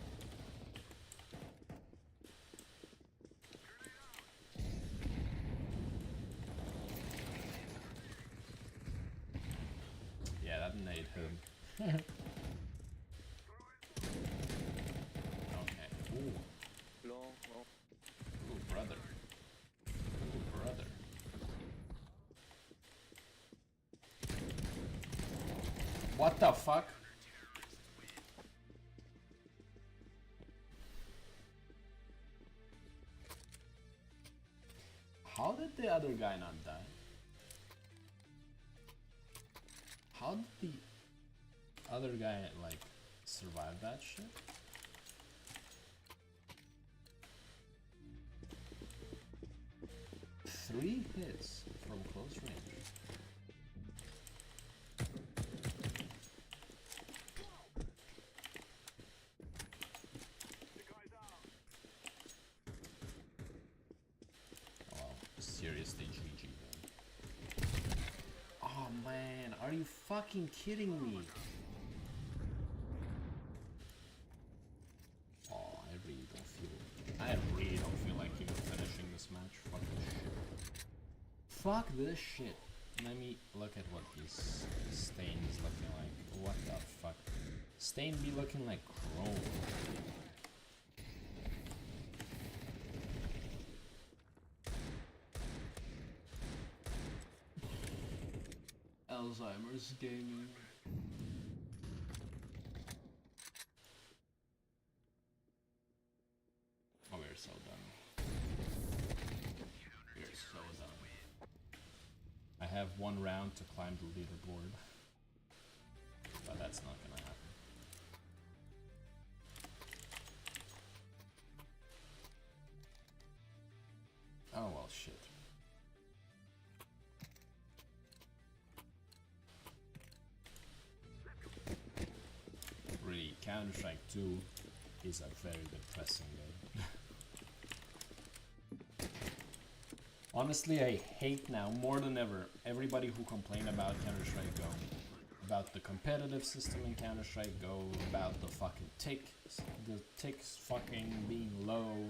Yeah, that nade him. Okay. Ooh. Long, long. Ooh, brother. Ooh, brother. What the fuck? How did the other guy not die? How did the other guy, like, survive that shit? Three hits from close range. Oh, wow. Seriously, GG then. Oh man, are you fucking kidding me? Oh, I really don't feel like even finishing this match. Fuck this shit. Fuck this shit. Let me look at what this stain is looking like. What the fuck? Stain be looking like chrome. Alzheimer's gaming. Oh, we're so done. We're so done. I have one round to climb the leaderboard, but that's not gonna happen. Oh well, shit. Really, Counter-Strike 2 is a very depressing game. Honestly, I hate now more than ever everybody who complained about Counter-Strike Go, about the competitive system in Counter-Strike Go, about the fucking ticks fucking being low,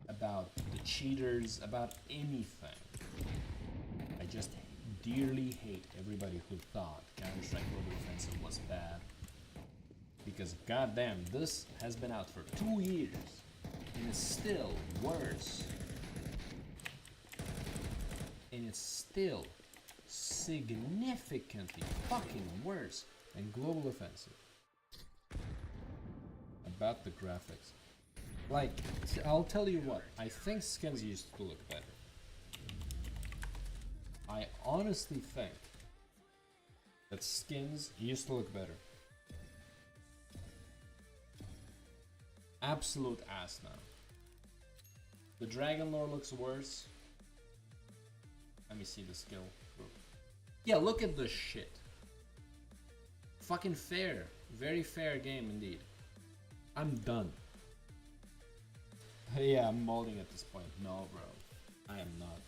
about the cheaters, about anything. I just dearly hate everybody who thought Counter-Strike Global Offensive was bad. Because goddamn, this has been out for 2 years and it's still worse. And it's still significantly fucking worse than Global Offensive. About the graphics. Like, I'll tell you what, I think skins used to look better. I honestly think that skins used to look better. Absolute ass now. The Dragon Lore looks worse. Let me see the skill group. Yeah, look at this shit. Fucking fair. Very fair game indeed. I'm done. Yeah, I'm molding at this point. No, bro. I am not.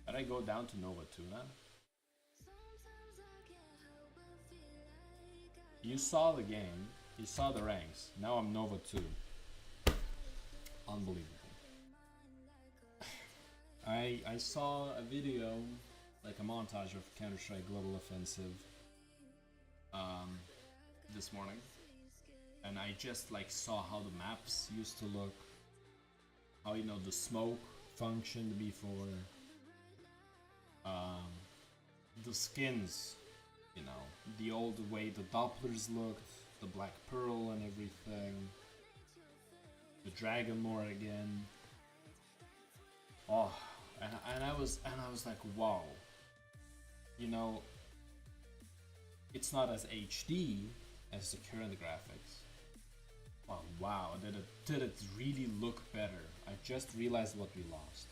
Did I go down to Nova 2 now? You saw the game. You saw the ranks. Now I'm Nova 2. Unbelievable. I saw a video, like a montage of Counter-Strike Global Offensive this morning, and I just like saw how the maps used to look, how, you know, the smoke functioned before, the skins, you know, the old way the Dopplers looked, the Black Pearl and everything, the Dragon Lore again. Oh, and I was like, wow, you know, it's not as HD as the current graphics. Oh, wow, did it really look better? I just realized what we lost.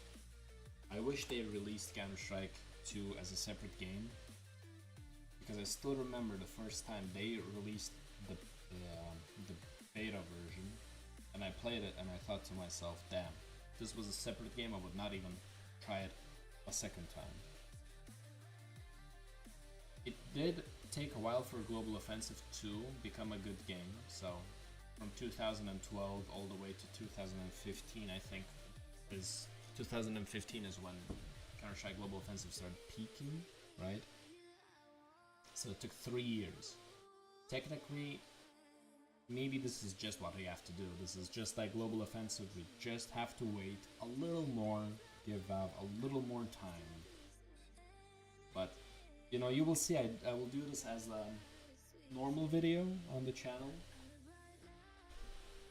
I wish they released Counter-Strike 2 as a separate game, because I still remember the first time they released the beta version, and I played it and I thought to myself, damn, if this was a separate game, I would not even try it a second time. it did take a while for Global Offensive 2 become a good game. So from 2012 all the way to 2015, I think, is 2015 is when Counter-Strike Global Offensive started peaking, right? So it took 3 years. Technically, maybe this is just what we have to do. This is just like Global Offensive. We just have to wait a little more, give Valve a little more time. But, you know, you will see, I will do this as a normal video on the channel.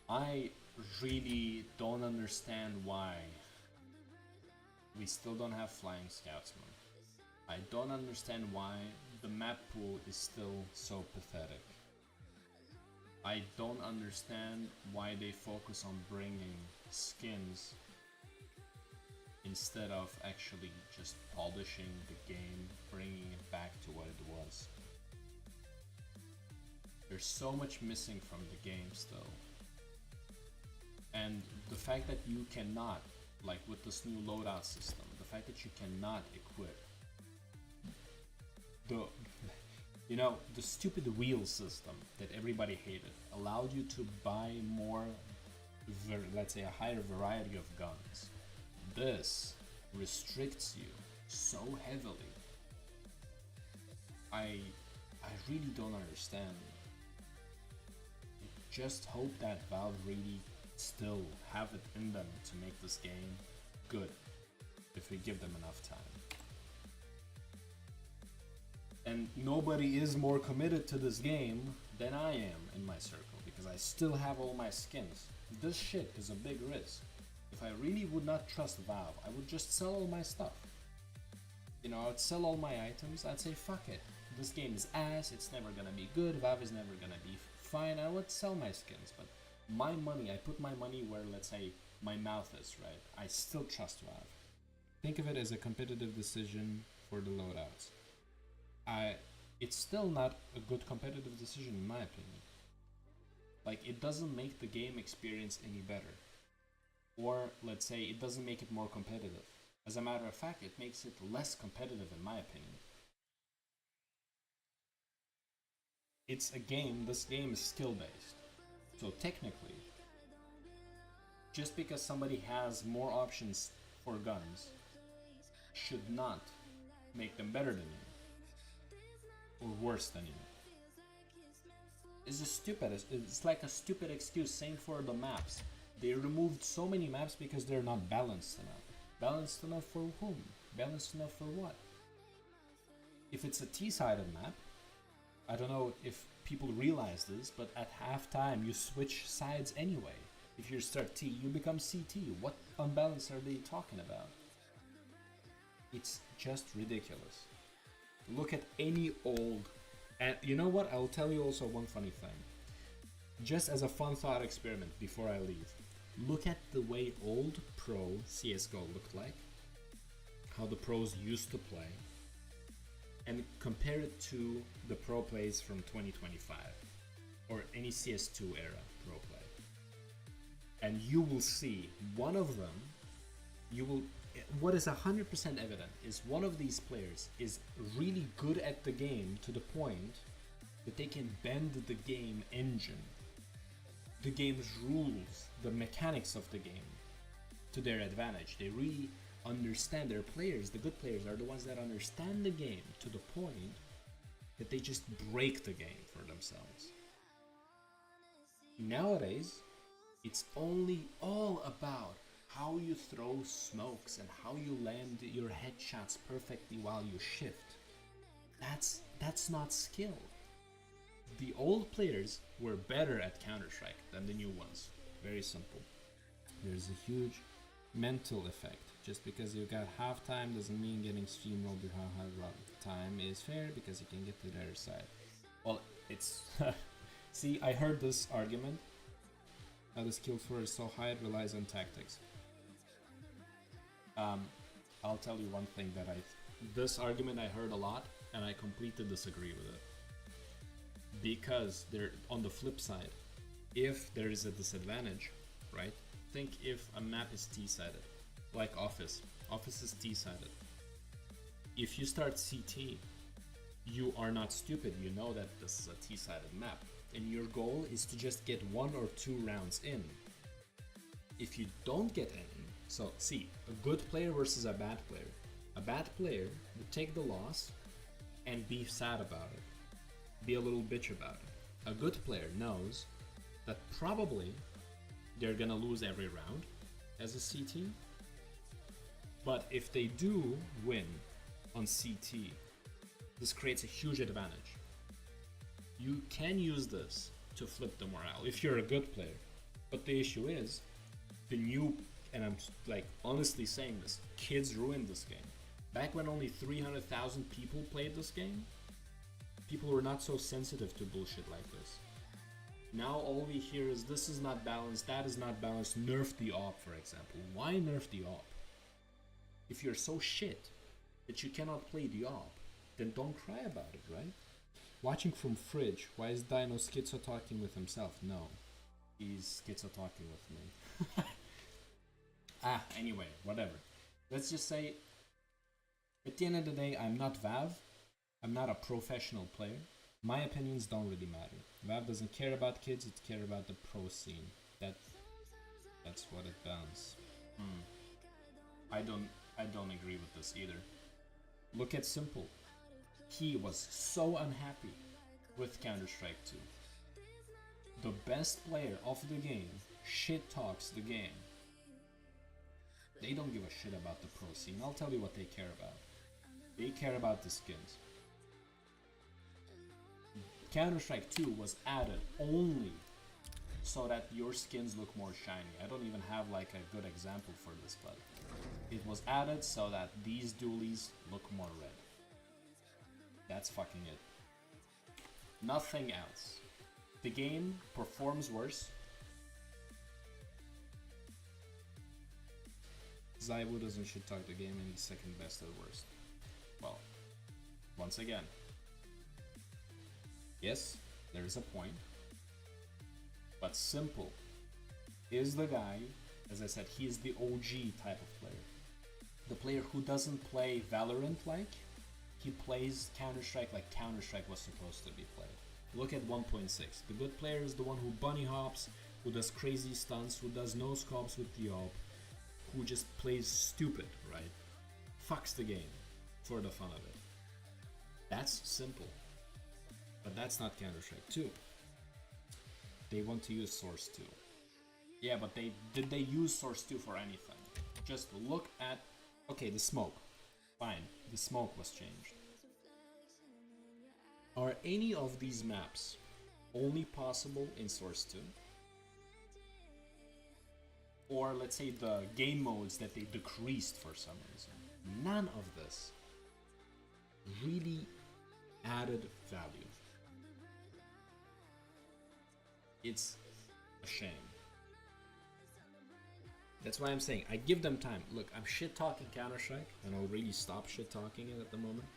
I really don't understand why we still don't have Flying Scoutsman. I don't understand why the map pool is still so pathetic. I don't understand why they focus on bringing skins instead of actually just polishing the game, bringing it back to what it was. There's so much missing from the game still. And the fact that you cannot, like with this new loadout system, the fact that you cannot equip the stupid wheel system that everybody hated allowed you to buy more, let's say a higher variety of guns. This restricts you so heavily. I really don't understand. I just hope that Valve really still have it in them to make this game good if we give them enough time. And nobody is more committed to this game than I am in my circle, because I still have all my skins. This shit is a big risk. If I really would not trust Valve, I would just sell all my stuff. You know, I would sell all my items, I'd say fuck it. This game is ass, it's never gonna be good, Valve is never gonna be fine, I would sell my skins, but my money, I put my money where, let's say, my mouth is, right? I still trust Valve. Think of it as a competitive decision for the loadouts. It's still not a good competitive decision in my opinion. Like, it doesn't make the game experience any better. Or, let's say, it doesn't make it more competitive. As a matter of fact, it makes it less competitive in my opinion. It's a game, this game is skill-based. So technically, just because somebody has more options for guns should not make them better than you. Or worse than you. It's just stupid. It's like a stupid excuse. Same for the maps. They removed so many maps because they're not balanced enough. Balanced enough for whom? Balanced enough for what? If it's a T-sided map, I don't know if people realize this, but at halftime you switch sides anyway. If you start T, you become CT. What unbalance are they talking about? It's just ridiculous. Look at any old, and you know what, I'll tell you also one funny thing. Just as a fun thought experiment before I leave, look at the way old pro CSGO looked like, how the pros used to play, and compare it to the pro plays from 2025, or any CS2 era pro play. And you will see one of them, what is 100% evident is one of these players is really good at the game to the point that they can bend the game engine, the game's rules, the mechanics of the game to their advantage. They really understand their players. The good players are the ones that understand the game to the point that they just break the game for themselves. Nowadays, it's only all about how you throw smokes and how you land your headshots perfectly while you shift. That's not skill. The old players were better at Counter-Strike than the new ones. Very simple. There's a huge mental effect. Just because you got halftime doesn't mean getting steamrolled with how time is fair, because you can get to the other side. Well, it's... See, I heard this argument. How the skill score is so high it relies on tactics. I'll tell you one thing that this argument I heard a lot, and I completely disagree with it. Because on the flip side, if there is a disadvantage, right? Think if a map is T-sided, like Office. Office is T-sided. If you start CT, you are not stupid. You know that this is a T-sided map, and your goal is to just get 1 or 2 rounds in. If you don't get any, so see, a good player versus a bad player. A bad player would take the loss and be sad about it, be a little bitch about it. A good player knows that probably they're gonna lose every round as a CT, but if they do win on CT, this creates a huge advantage. You can use this to flip the morale if you're a good player, but the issue is the new, and I'm like honestly saying this, kids ruined this game. Back when only 300,000 people played this game, people were not so sensitive to bullshit like this. Now all we hear is this is not balanced, that is not balanced, nerf the AWP for example. Why nerf the AWP? If you're so shit that you cannot play the AWP, then don't cry about it, right? Watching from Fridge, why is Dino schizo talking with himself? No, he's schizo talking with me. Anyway, whatever. Let's just say, at the end of the day, I'm not Valve. I'm not a professional player. My opinions don't really matter. Valve doesn't care about kids, it cares about the pro scene. That's what it does. I don't agree with this either. Look at Simple. He was so unhappy with Counter-Strike 2. The best player of the game shit talks the game. They don't give a shit about the pro scene. I'll tell you what they care about. They care about the skins. Counter-Strike 2 was added only so that your skins look more shiny. I don't even have like a good example for this, but it was added so that these dualies look more red. That's fucking it. Nothing else. The game performs worse. Zaiwu doesn't shit talk the game and he's second best at worst. Well, once again, yes, there is a point, but Simple is the guy, as I said, he is the OG type of player. The player who doesn't play Valorant like, he plays Counter-Strike like Counter-Strike was supposed to be played. Look at 1.6. The good player is the one who bunny hops, who does crazy stunts, who does no scopes with the AWP, who just plays stupid, right? Fucks the game for the fun of it. That's Simple. But that's not Counter-Strike 2. They want to use Source 2. Yeah, but did they use Source 2 for anything? Just look at, okay, the smoke. Fine, the smoke was changed. Are any of these maps only possible in Source 2? Or let's say the game modes that they decreased for some reason. None of this really added value. It's a shame. That's why I'm saying, I give them time. Look, I'm shit-talking Counter-Strike, and I'll really stop shit-talking it at the moment.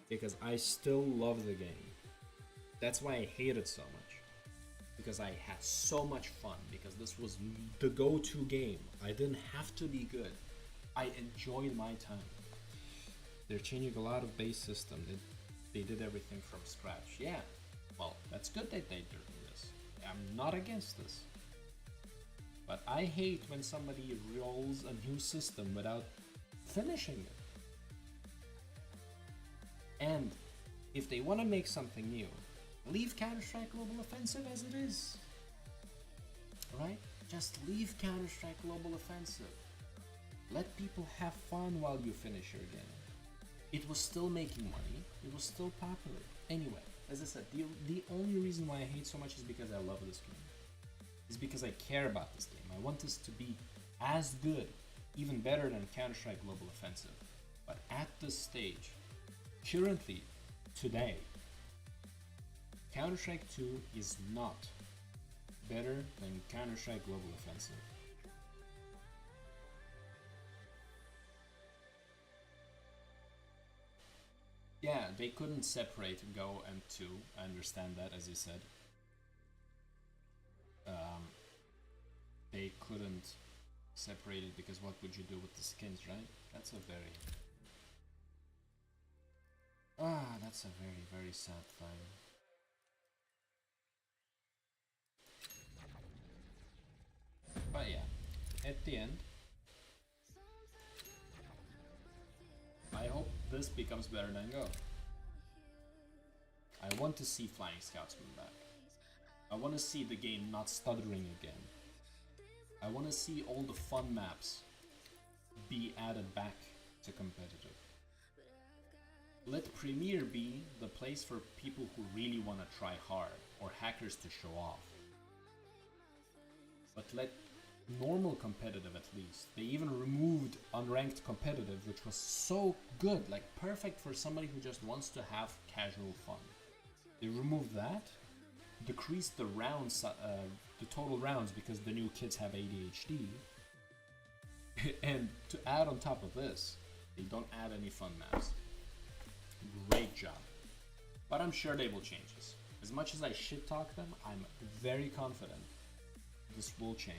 Because I still love the game. That's why I hate it so much. Because I had so much fun, because this was the go-to game. I didn't have to be good. I enjoyed my time. They're changing a lot of base system. They did everything from scratch. Yeah, well, that's good that they're doing this. I'm not against this. But I hate when somebody rolls a new system without finishing it. And if they want to make something new, leave Counter-Strike Global Offensive as it is. Right? Just leave Counter-Strike Global Offensive. Let people have fun while you finish your game. It was still making money. It was still popular. Anyway, as I said, the only reason why I hate so much is because I love this game. Is because I care about this game. I want this to be as good, even better than Counter-Strike Global Offensive. But at this stage, currently, today, Counter-Strike 2 is not better than Counter-Strike Global Offensive. Yeah, they couldn't separate Go and 2, I understand that, as you said. They couldn't separate it because what would you do with the skins, right? That's a very... Ah, that's a very, very sad thing. But yeah, at the end, I hope this becomes better than Go. I want to see Flying Scotsman back. I want to see the game not stuttering again. I want to see all the fun maps be added back to competitive. Let Premier be the place for people who really want to try hard, or hackers to show off. But let normal competitive at least. They even removed unranked competitive, which was so good, like perfect for somebody who just wants to have casual fun. They removed that, decreased the rounds, the total rounds because the new kids have ADHD. And to add on top of this, they don't add any fun maps. Great job. But I'm sure they will change this. As much as I shit talk them, I'm very confident this will change.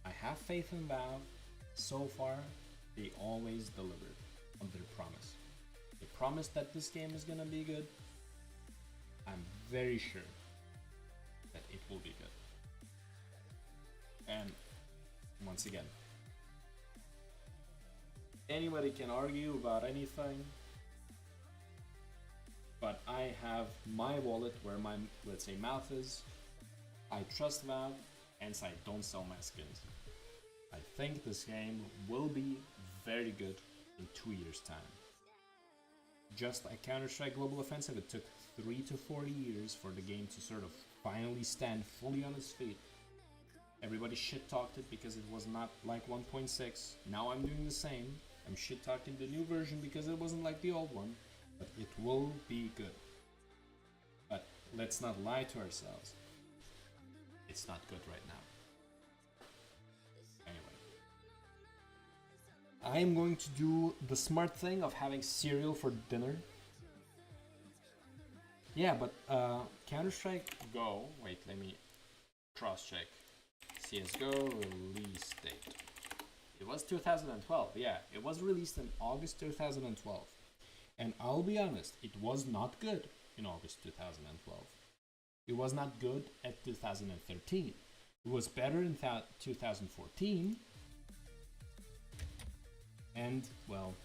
I have faith in Valve. So far, they always delivered on their promise. They promised that this game is gonna be good. I'm very sure that it will be good. And once again, anybody can argue about anything, but I have my wallet where my, let's say, mouth is. I trust Valve, hence I don't sell my skins. I think this game will be very good in 2 years' time. Just like Counter-Strike Global Offensive, it took 3 to 4 years for the game to sort of finally stand fully on its feet. Everybody shit-talked it because it was not like 1.6. Now I'm doing the same. I'm shit-talking the new version because it wasn't like the old one. But it will be good. But let's not lie to ourselves. It's not good right now. Anyway. I am going to do the smart thing of having cereal for dinner. Yeah, but Counter-Strike Go, wait, let me cross-check. CSGO release date. It was 2012, yeah. It was released in August 2012. And I'll be honest, it was not good in August 2012. It was not good at 2013. It was better in 2014. And, well,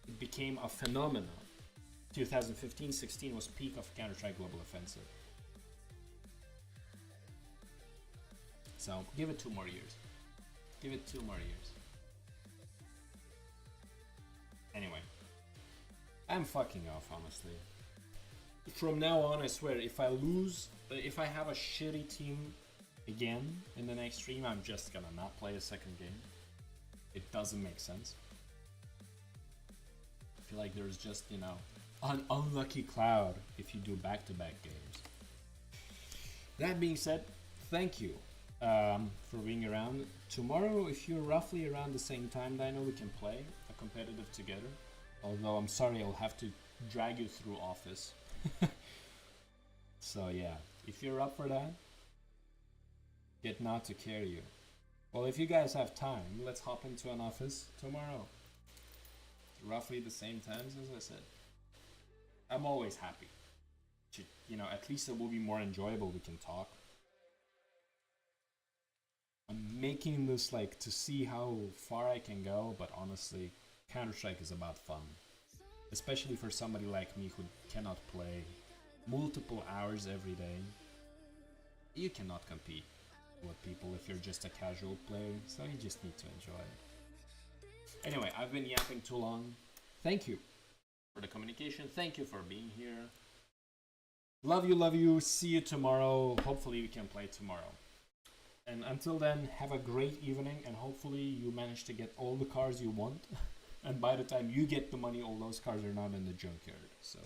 it became a phenomenon. 2015-16 was peak of Counter-Strike Global Offensive. So, give it 2 more years. Give it 2 more years. Anyway. I'm fucking off, honestly. From now on, I swear, if I lose, if I have a shitty team again in the next stream, I'm just gonna not play a second game. It doesn't make sense. I feel like there's just, you know, an unlucky cloud if you do back-to-back games. That being said, thank you for being around. Tomorrow, if you're roughly around the same time, Dino, we can play a competitive together. Although I'm sorry, I'll have to drag you through office. So yeah, if you're up for that, get not to carry you. Well, if you guys have time, let's hop into an office tomorrow. Roughly the same times as I said. I'm always happy. You know, at least it will be more enjoyable, we can talk. I'm making this like to see how far I can go, but honestly, Counter-Strike is about fun. Especially for somebody like me who cannot play multiple hours every day. You cannot compete with people if you're just a casual player, so you just need to enjoy it. Anyway, I've been yapping too long. Thank you for the communication. Thank you for being here. Love you. See you tomorrow. Hopefully we can play tomorrow. And until then, have a great evening, and hopefully you manage to get all the cars you want. And by the time you get the money, all those cars are not in the junkyard. So,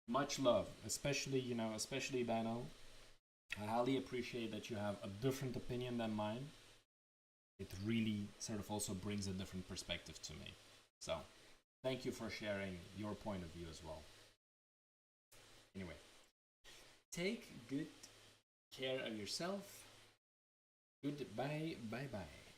much love, especially, you know, especially Dino. I highly appreciate that you have a different opinion than mine. It really sort of also brings a different perspective to me. So, thank you for sharing your point of view as well. Anyway, take good care of yourself. Goodbye, bye-bye.